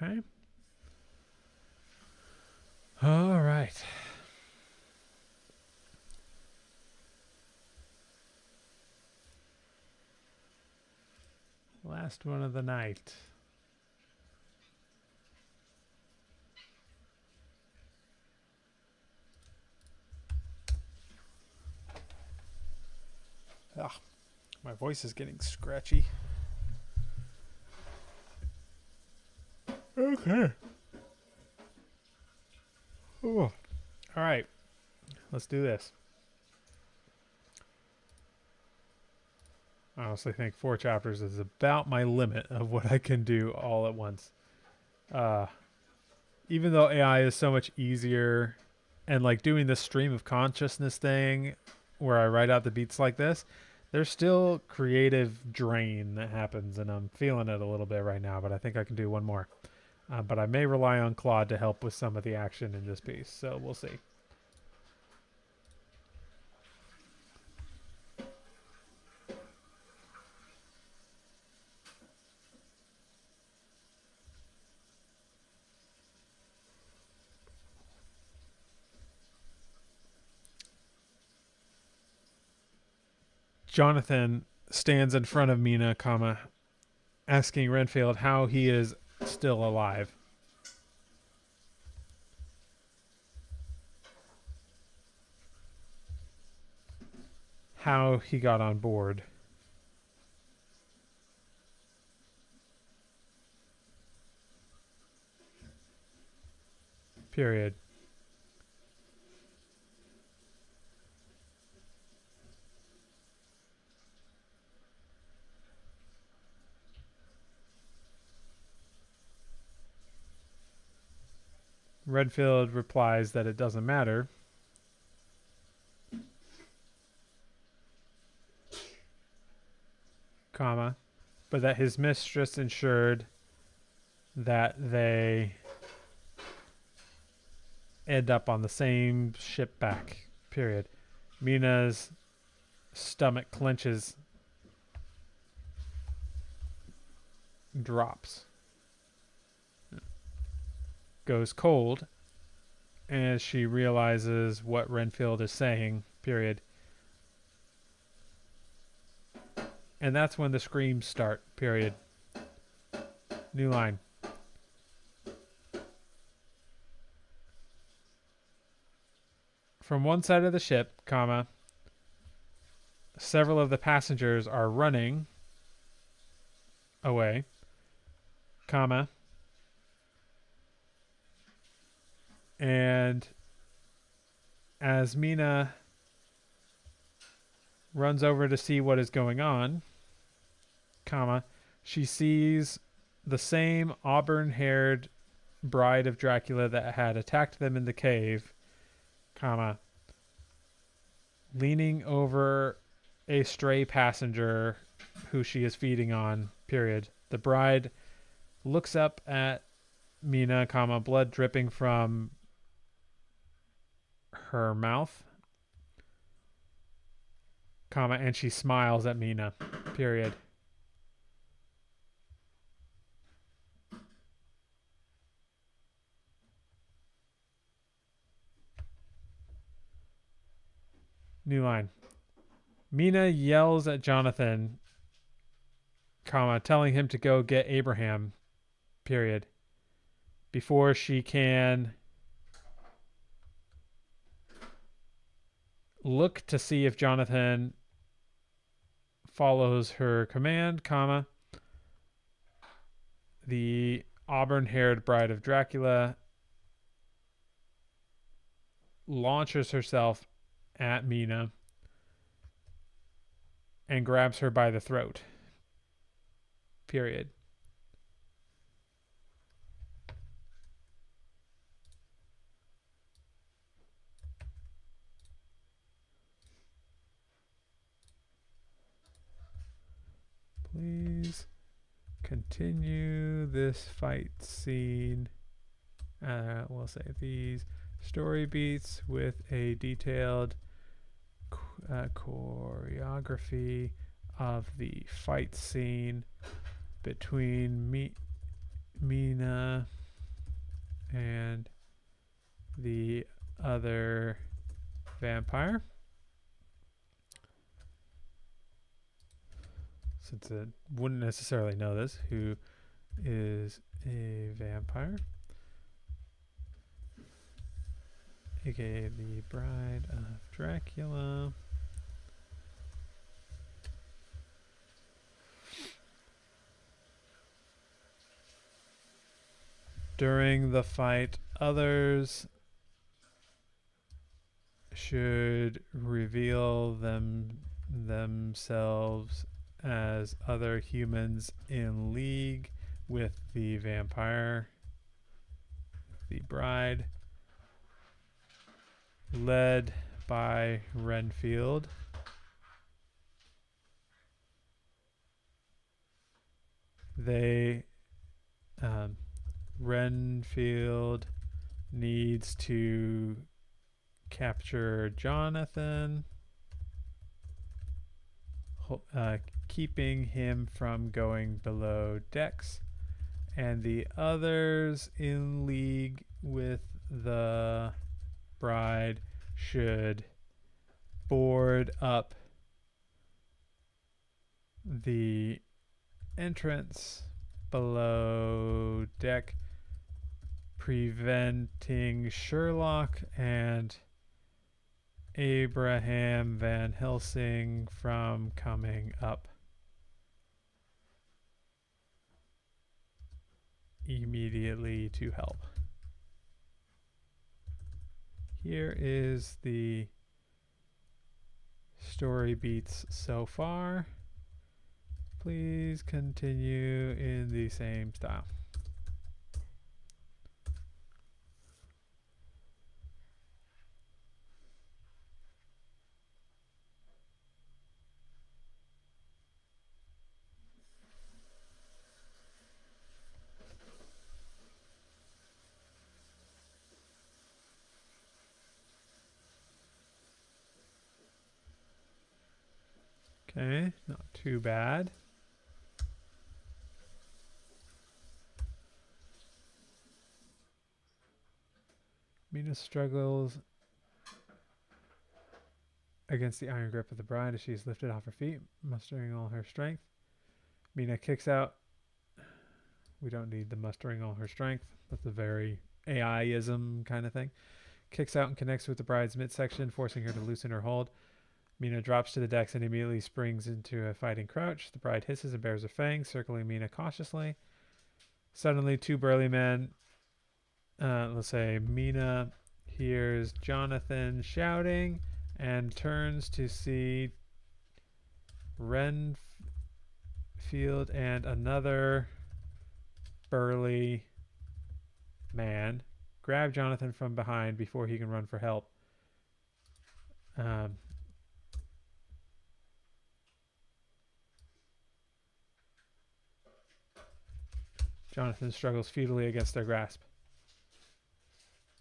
Okay. All right. Last one of the night. Ugh, my voice is getting scratchy. Okay. Ooh. All right. Let's do this. I honestly think 4 chapters is about my limit of what I can do all at once. Even though AI is so much easier, and like doing this stream of consciousness thing where I write out the beats like this, there's still creative drain that happens, and I'm feeling it a little bit right now, but I think I can do one more. But I may rely on Claude to help with some of the action in this piece, so we'll see. Jonathan stands in front of Mina, comma, asking Renfield how he is still alive. How he got on board. Period. Redfield replies that it doesn't matter. Comma, but that his mistress ensured that they end up on the same ship back. Period. Mina's stomach clenches, drops, goes cold as she realizes what Renfield is saying. Period. And that's when the screams start. Period. New line. From one side of the ship, comma, several of the passengers are running away, comma, and as Mina runs over to see what is going on, comma, she sees the same auburn-haired bride of Dracula that had attacked them in the cave, comma, leaning over a stray passenger who she is feeding on, period. The bride looks up at Mina, comma, blood dripping from her mouth, comma, and she smiles at Mina, period. New line. Mina yells at Jonathan, comma, telling him to go get Abraham, period, before she can look to see if Jonathan follows her command, comma, the auburn-haired bride of Dracula launches herself at Mina and grabs her by the throat, period. Please continue this fight scene. We'll say these story beats with a detailed choreography of the fight scene between Mina and the other vampire. Since it wouldn't necessarily know this, who is a vampire, aka the bride of Dracula. During the fight, others should reveal themselves as other humans in league with the vampire, the bride, led by Renfield. Renfield needs to capture Jonathan, keeping him from going below decks, and the others in league with the bride should board up the entrance below deck, preventing Sherlock and Abraham Van Helsing from coming up immediately to help. Here is the story beats so far. Please continue in the same style. Okay, not too bad. Mina struggles against the iron grip of the bride as she is lifted off her feet, mustering all her strength. Mina kicks out. We don't need the mustering all her strength. That's a very AI-ism kind of thing. Kicks out and connects with the bride's midsection, forcing her to loosen her hold. Mina drops to the decks and immediately springs into a fighting crouch. The bride hisses and bares her fangs, circling Mina cautiously. Suddenly, two burly men, let's say Mina hears Jonathan shouting and turns to see Renfield and another burly man grab Jonathan from behind before he can run for help. Jonathan struggles futilely against their grasp.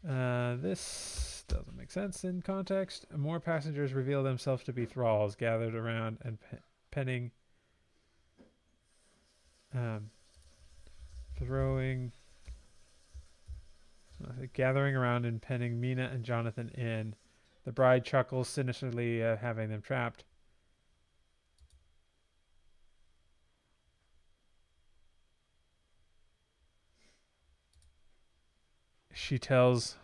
This doesn't make sense in context. More passengers reveal themselves to be thralls gathered around and penning, gathering around and penning Mina and Jonathan in. The bride chuckles sinisterly, having them trapped. She tells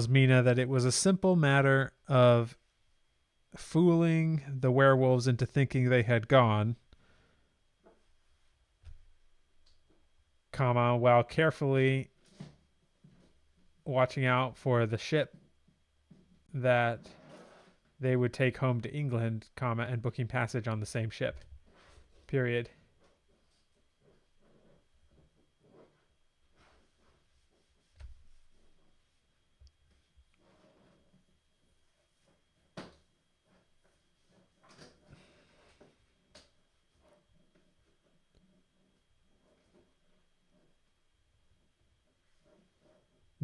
Mina that it was a simple matter of fooling the werewolves into thinking they had gone, comma, while carefully watching out for the ship that they would take home to England, comma, and booking passage on the same ship. Period.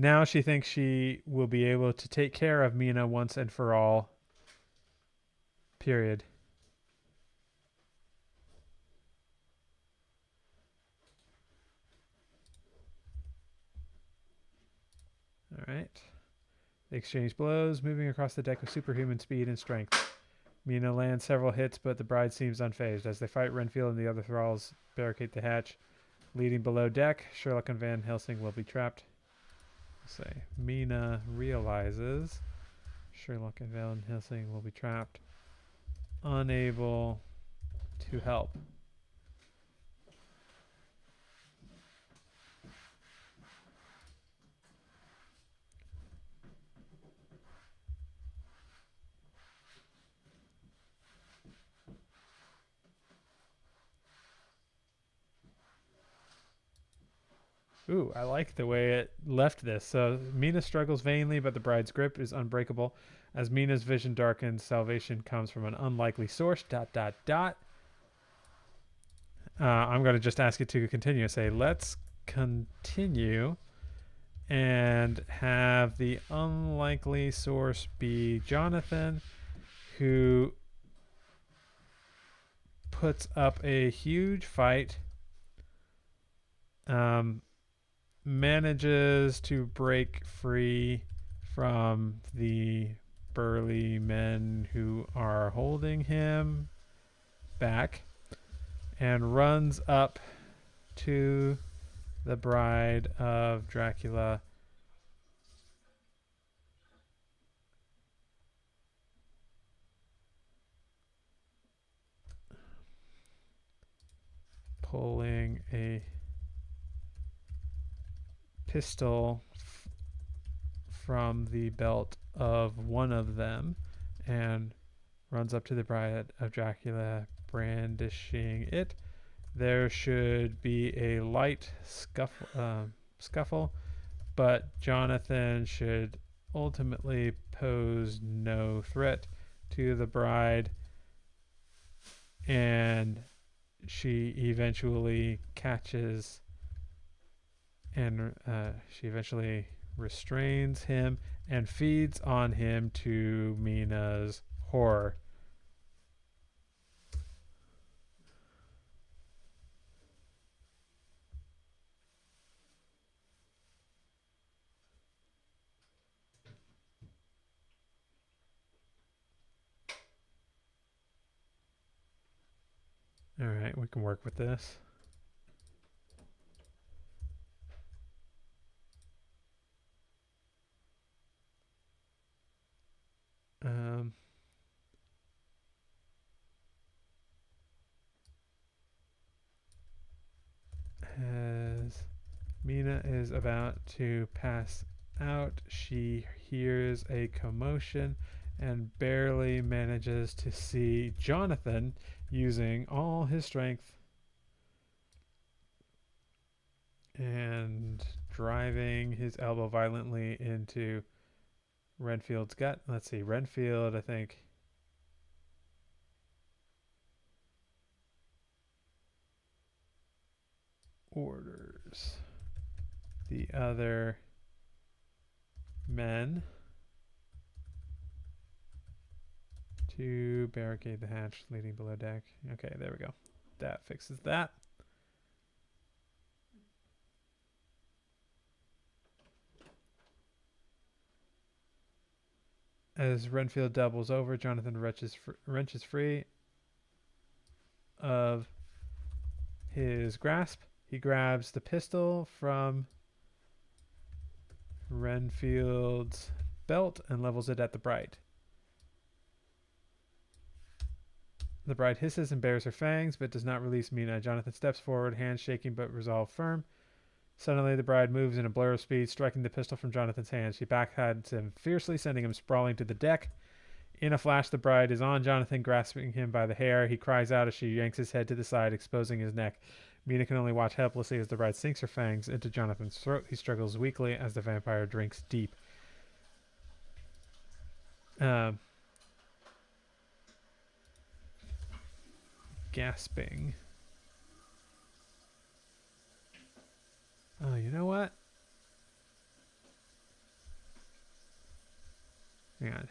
Now she thinks she will be able to take care of Mina once and for all. Period. All right. They exchange blows, moving across the deck with superhuman speed and strength. Mina lands several hits, but the bride seems unfazed. As they fight, Renfield and the other thralls barricade the hatch. Leading below deck, Sherlock and Van Helsing will be trapped. Say, Mina realizes Sherlock and Van Helsing will be trapped, unable to help. Ooh, I like the way it left this. So Mina struggles vainly, but the bride's grip is unbreakable. As Mina's vision darkens, salvation comes from an unlikely source. ... I'm going to just ask it to continue. Say, let's continue and have the unlikely source be Jonathan, who puts up a huge fight. Manages to break free from the burly men who are holding him back and runs up to the bride of Dracula, pulling a pistol from the belt of one of them and runs up to the bride of Dracula, brandishing it. There should be a light scuffle, but Jonathan should ultimately pose no threat to the bride, and she eventually catches and she eventually restrains him and feeds on him to Mina's horror. All right, we can work with this. As Mina is about to pass out, she hears a commotion and barely manages to see Jonathan using all his strength and driving his elbow violently into Renfield's gut. Let's see, Renfield, I think, orders the other men to barricade the hatch leading below deck. Okay, there we go. That fixes that. As Renfield doubles over, Jonathan wrenches free of his grasp. He grabs the pistol from Renfield's belt and levels it at the bride. The bride hisses and bares her fangs, but does not release Mina. Jonathan steps forward, hands shaking but resolve firm. Suddenly, the bride moves in a blur of speed, striking the pistol from Jonathan's hand. She backhands him fiercely, sending him sprawling to the deck. In a flash, the bride is on Jonathan, grasping him by the hair. He cries out as she yanks his head to the side, exposing his neck. Mina can only watch helplessly as the bride sinks her fangs into Jonathan's throat. He struggles weakly as the vampire drinks deep. Gasping. Oh, you know what? Hang on.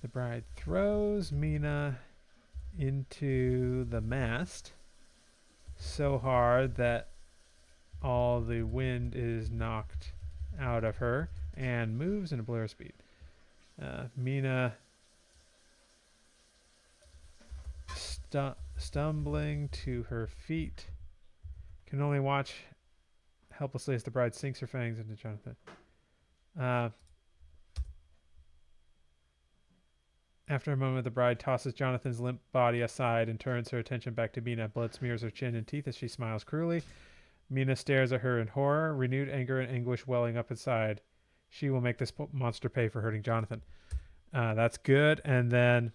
The bride throws Mina into the mast so hard that all the wind is knocked out of her and moves in a blur of speed. Mina stumbling to her feet can only watch helplessly as the bride sinks her fangs into Jonathan. After a moment, the bride tosses Jonathan's limp body aside and turns her attention back to Mina. Blood smears her chin and teeth as she smiles cruelly. Mina stares at her in horror, renewed anger and anguish welling up inside. She will make this monster pay for hurting Jonathan. That's good. And then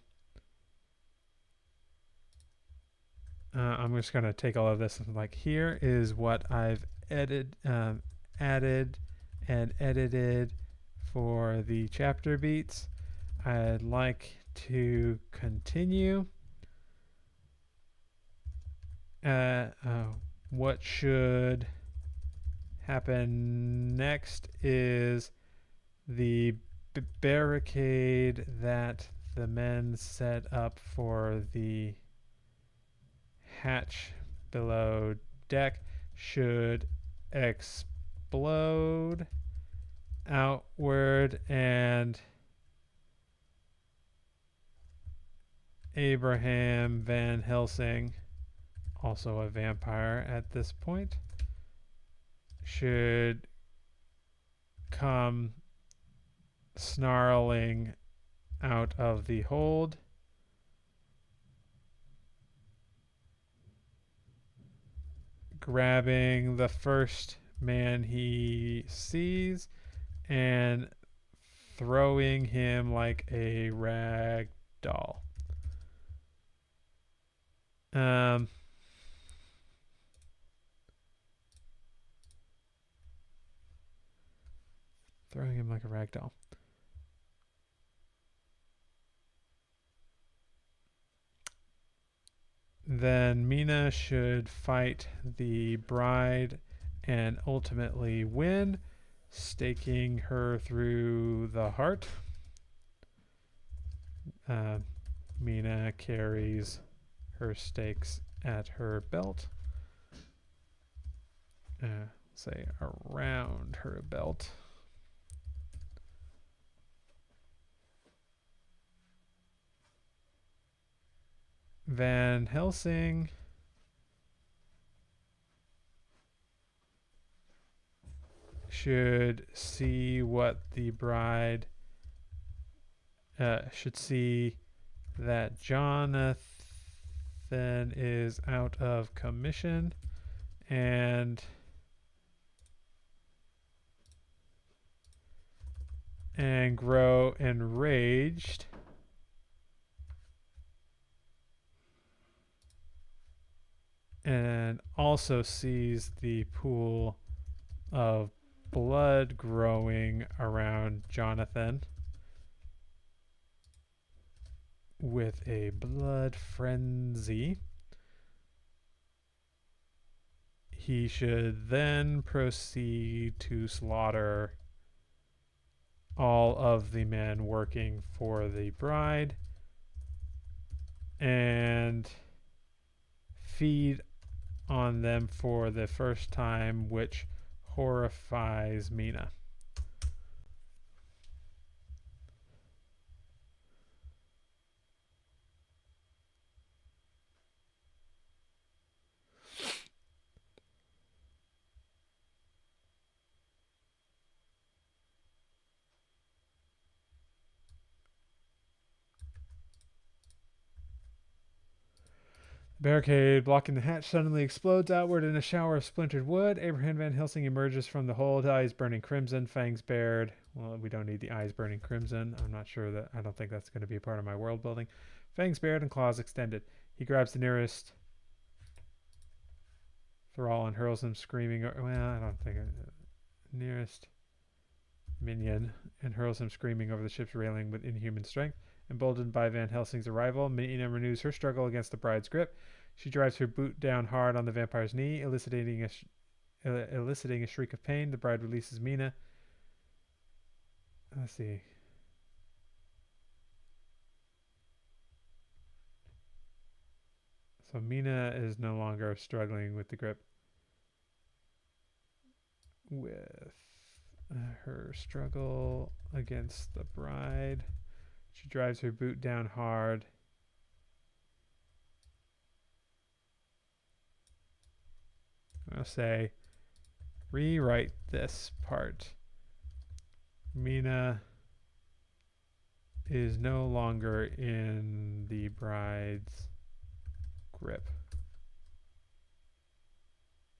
I'm just going to take all of this and like, here is what I've added and edited for the chapter beats. I'd like to continue. What should happen next is the barricade that the men set up for the hatch below deck should explode outward, and Abraham Van Helsing, also a vampire at this point, should come snarling out of the hold, grabbing the first man he sees and throwing him like a rag doll. Throwing him like a rag doll. Then Mina should fight the bride and ultimately win, staking her through the heart. Mina carries her stakes at her belt. Say around her belt. Van Helsing should see what the bride should see that Jonathan is out of commission and grow enraged. And also sees the pool of blood growing around Jonathan with a blood frenzy. he should then proceed to slaughter all of the men working for the bride and feed on them for the first time, which horrifies Mina. Barricade blocking the hatch suddenly explodes outward in a shower of splintered wood. Abraham Van Helsing emerges from the hold, eyes burning crimson, fangs bared. Well, we don't need the eyes burning crimson. I'm not sure that. I don't think that's going to be a part of my world building. Fangs bared and claws extended. He grabs the nearest thrall and hurls him screaming. Well, I don't think nearest minion and hurls him screaming over the ship's railing with inhuman strength. Emboldened by Van Helsing's arrival, Mina renews her struggle against the bride's grip. She drives her boot down hard on the vampire's knee, eliciting a shriek of pain. The bride releases Mina. Let's see. So Mina is no longer struggling with the grip. With her struggle against the bride, she drives her boot down hard. I'll say, rewrite this part. Mina is no longer in the bride's grip.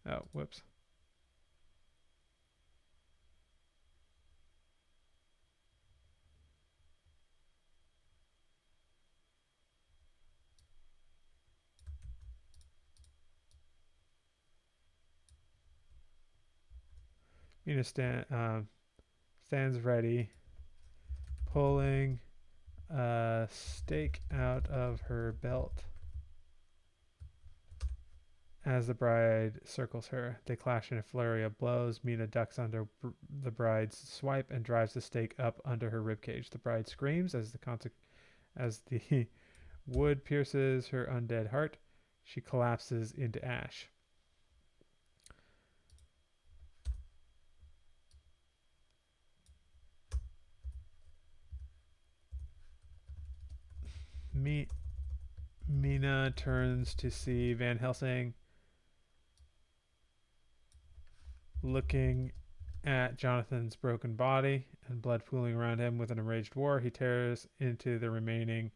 Oh, whoops. Mina stands ready, pulling a stake out of her belt as the bride circles her. They clash in a flurry of blows. Mina ducks under the bride's swipe and drives the stake up under her ribcage. The bride screams as the wood pierces her undead heart. She collapses into ash. Mina turns to see Van Helsing looking at Jonathan's broken body and blood pooling around him. With an enraged war, he tears into the remaining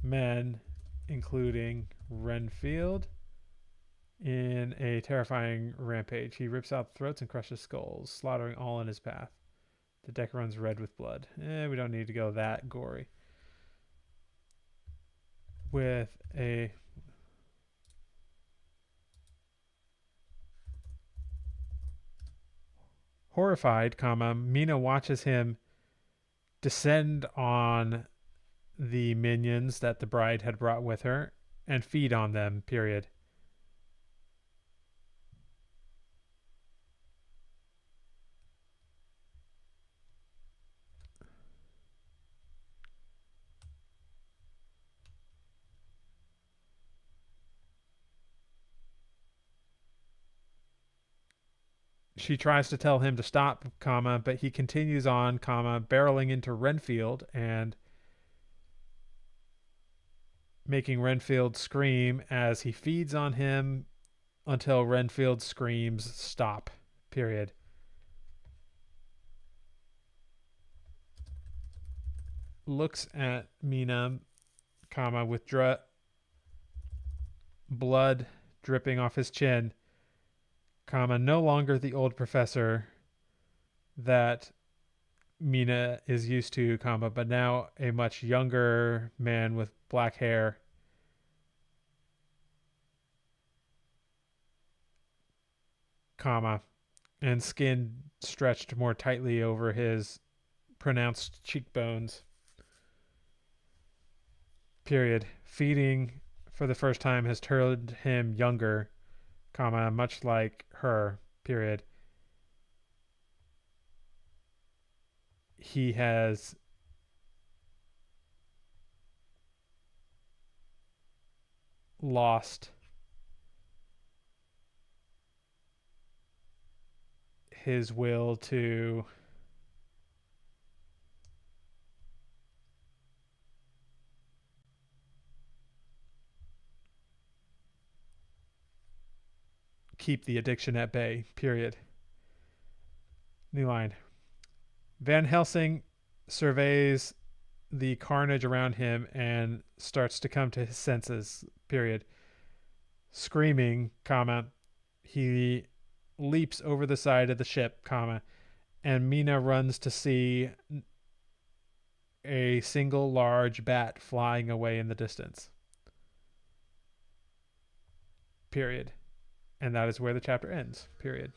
men, including Renfield, in a terrifying rampage. He rips out throats and crushes skulls, slaughtering all in his path. The deck runs red with blood. We don't need to go that gory. With a horrified, Mina watches him descend on the minions that the bride had brought with her and feed on them, period. She tries to tell him to stop, but he continues on, barreling into Renfield and making Renfield scream as he feeds on him until Renfield screams stop, period. Looks at Mina, with blood dripping off his chin, no longer the old professor that Mina is used to, but now a much younger man with black hair, and skin stretched more tightly over his pronounced cheekbones, period. Feeding for the first time has turned him younger, comma, much like her, period. He has lost his will to keep the addiction at bay, period. New line. Van Helsing surveys the carnage around him and starts to come to his senses, period. Screaming, comma, he leaps over the side of the ship, comma, and Mina runs to see a single large bat flying away in the distance. Period. And that is where the chapter ends. Period.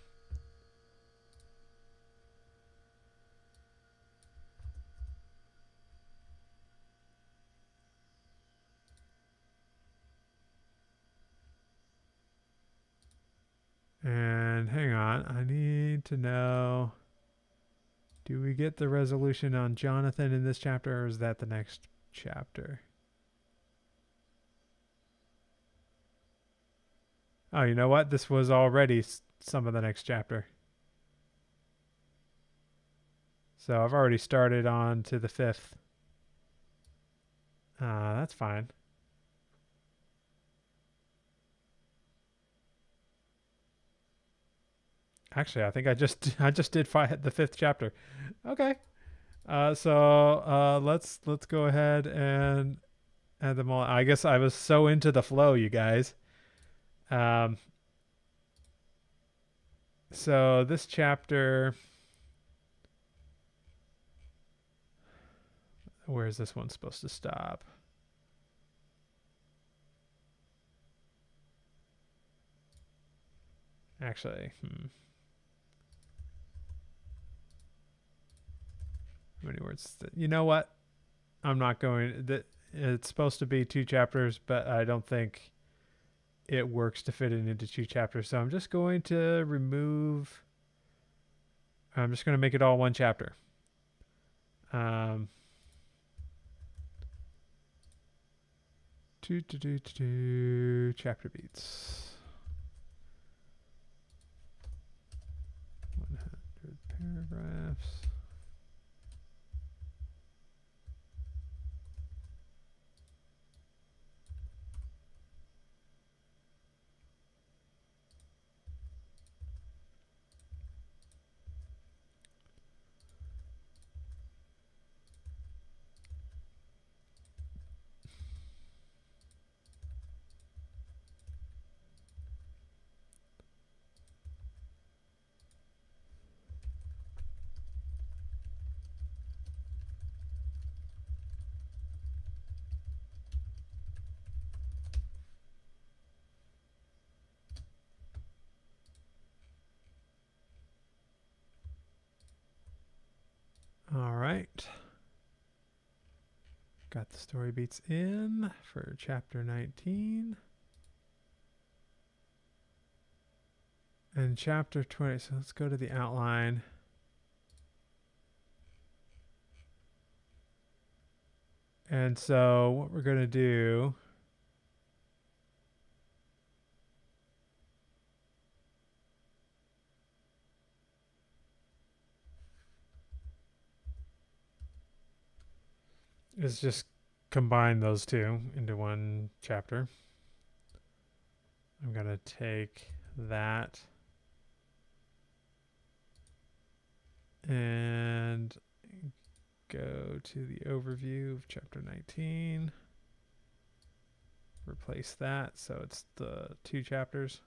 And hang on, I need to know, do we get the resolution on Jonathan in this chapter, or is that the next chapter? Oh, you know what? This was already some of the next chapter. So I've already started on to the 5th. That's fine. Actually, I think I just did the 5th chapter. Okay. So let's go ahead and add them all. I guess I was so into the flow, you guys. So this chapter, where is this one supposed to stop? Actually, how many words? You know what? I'm not going. It's supposed to be 2 chapters, but I don't think it works to fit it into 2 chapters. So I'm just going to remove. I'm just going to make it all 1 chapter. Chapter beats. 100 paragraphs. All right. Got the story beats in for chapter 19. And chapter 20. So let's go to the outline. And so what we're going to do is just combine those 2 into 1 chapter. I'm going to take that and go to the overview of chapter 19. Replace that so it's the 2 chapters.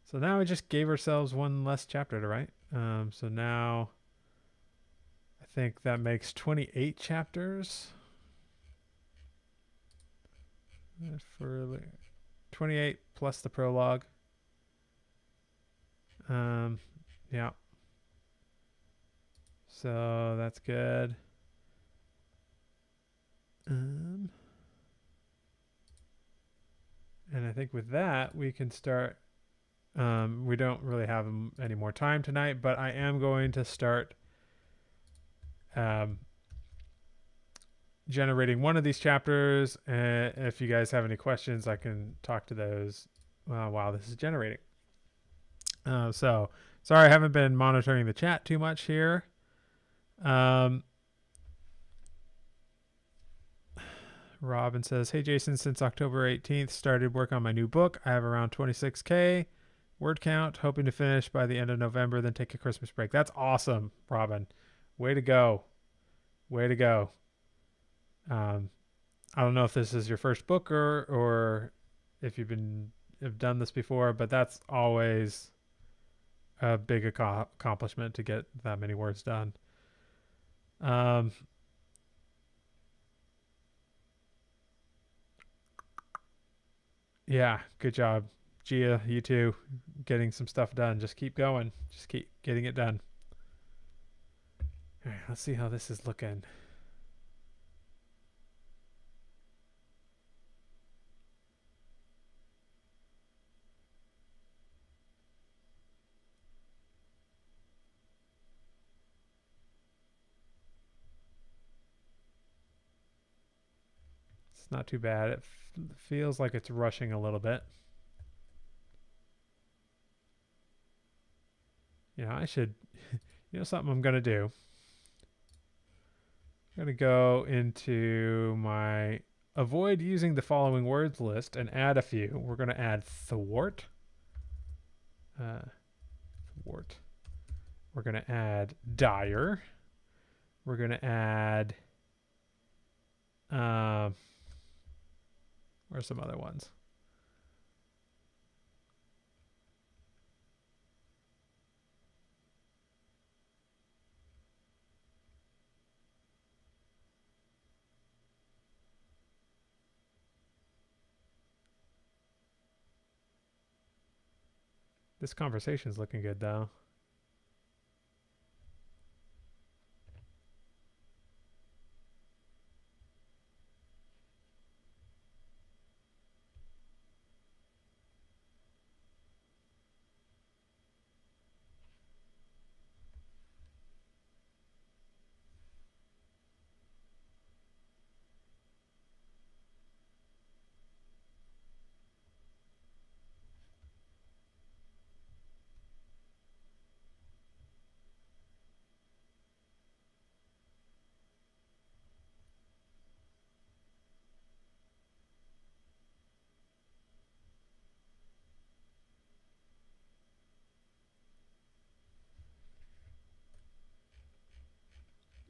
So now we just gave ourselves 1 less chapter to write. So now I think that makes 28 chapters. For 28 plus the prologue. Yeah. So that's good. And I think with that we can start We don't really have any more time tonight, but I am going to start um, generating one of these chapters. And if you guys have any questions, I can talk to those while this is generating. So sorry I haven't been monitoring the chat too much here. Robin says, "Hey Jason, since October 18th started work on my new book. I have around 26k word count, hoping to finish by the end of November, then take a Christmas break." That's awesome, Robin. Way to go. Way to go. I don't know if this is your first book or if have done this before, but that's always a big accomplishment to get that many words done. Yeah, good job, Gia. You too, getting some stuff done. Just keep going. Just keep getting it done. All right, let's see how this is looking. It's not too bad. It feels like it's rushing a little bit. I should, something I'm going to do. I'm going to go into my avoid using the following words list and add a few. We're going to add thwart. Thwart. We're going to add dire. We're going to add, where's some other ones? This conversation's looking good though.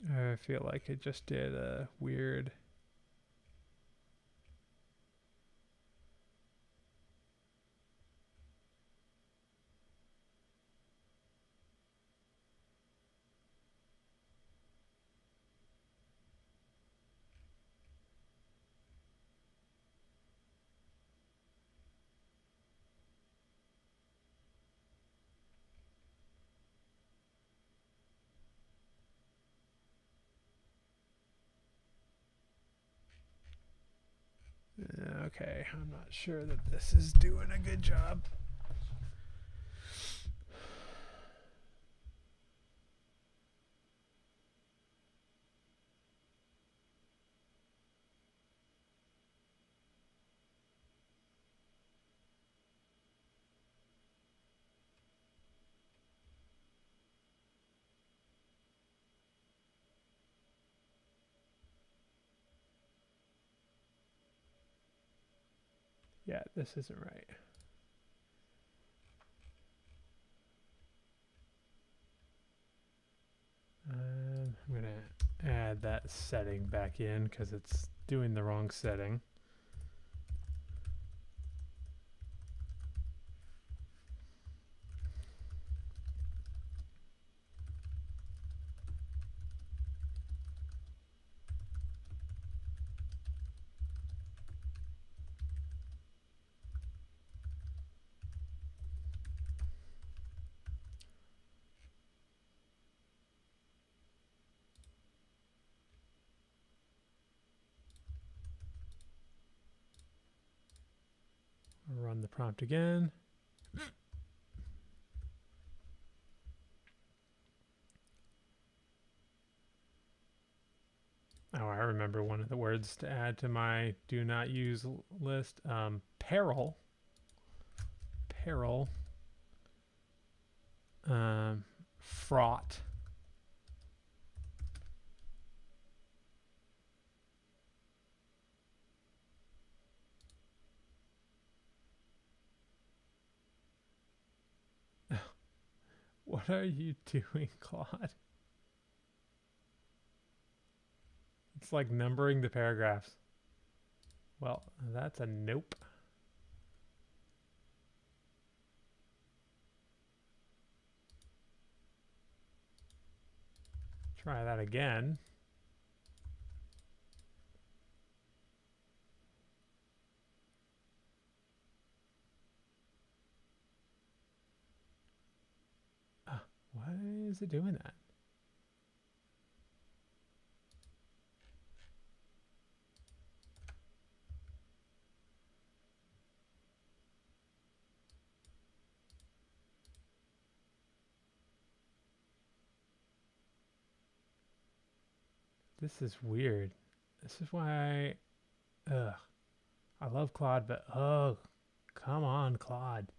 I feel like it just did a weird. Okay, I'm not sure that this is doing a good job. Yeah, this isn't right. I'm going to add that setting back in because it's doing the wrong setting. Run the prompt again. Oh, I remember one of the words to add to my do not use list. Peril. Peril. Fraught. What are you doing, Claude? It's like numbering the paragraphs. Well, that's a nope. Try that again. Why is it doing that? This is weird. This is why I love Claude, but come on, Claude.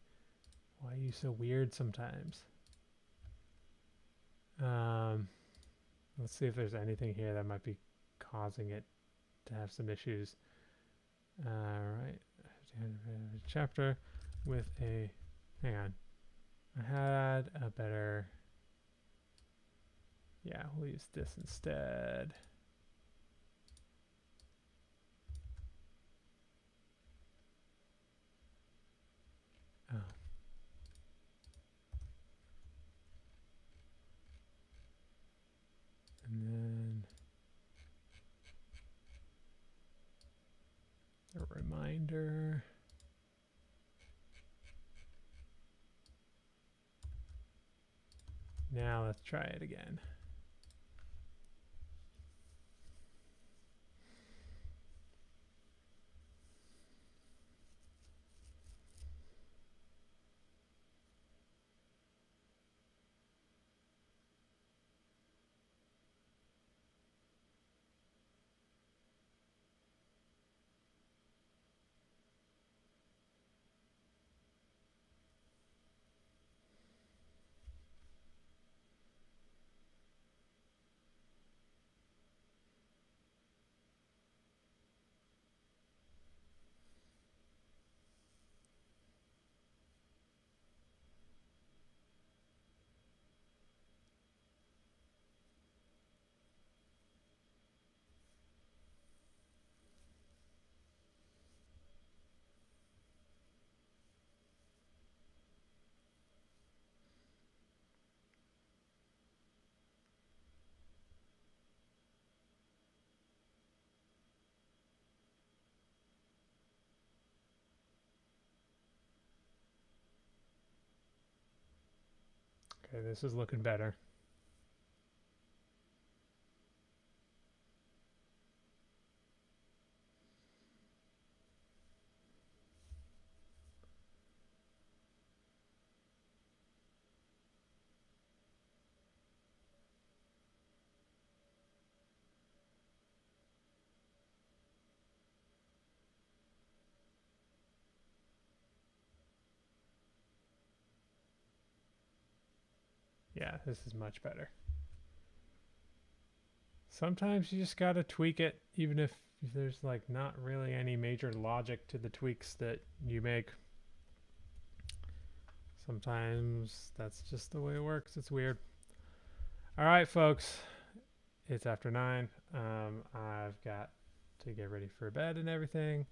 Why are you so weird sometimes? Let's see if there's anything here that might be causing it to have some issues. Right. Chapter with a... Hang on. I had a better... Yeah, we'll use this instead. Oh. And then a reminder. Now let's try it again. Okay, this is looking better. Yeah, this is much better. Sometimes you just gotta tweak it, even if there's like not really any major logic to the tweaks that you make. Sometimes that's just the way it works. It's weird. All right, folks. It's after 9. I've got to get ready for bed and everything.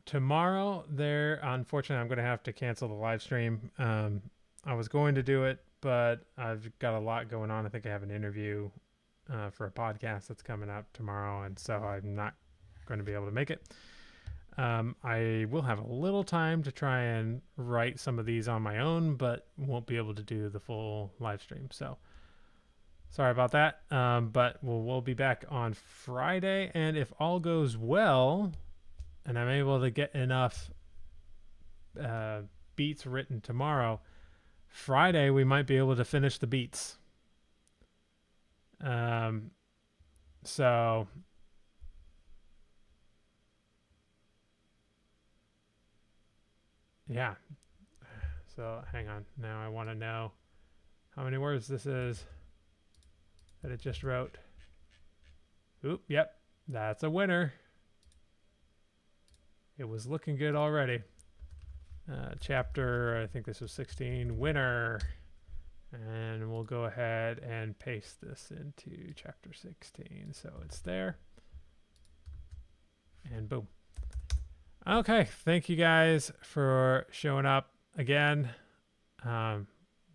Tomorrow, unfortunately, I'm going to have to cancel the live stream. I was going to do it, but I've got a lot going on. I think I have an interview for a podcast that's coming up tomorrow, and so I'm not going to be able to make it. I will have a little time to try and write some of these on my own, but won't be able to do the full live stream. So sorry about that. But we'll be back on Friday, and if all goes well, and I'm able to get enough beats written tomorrow, Friday we might be able to finish the beats. So yeah. So hang on. Now I want to know how many words this is that it just wrote. Oop, yep. That's a winner. It was looking good already. Chapter, I think this was 16, winner. And we'll go ahead and paste this into chapter 16. So it's there. And boom. Okay, thank you guys for showing up again.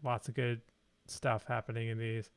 Lots of good stuff happening in these.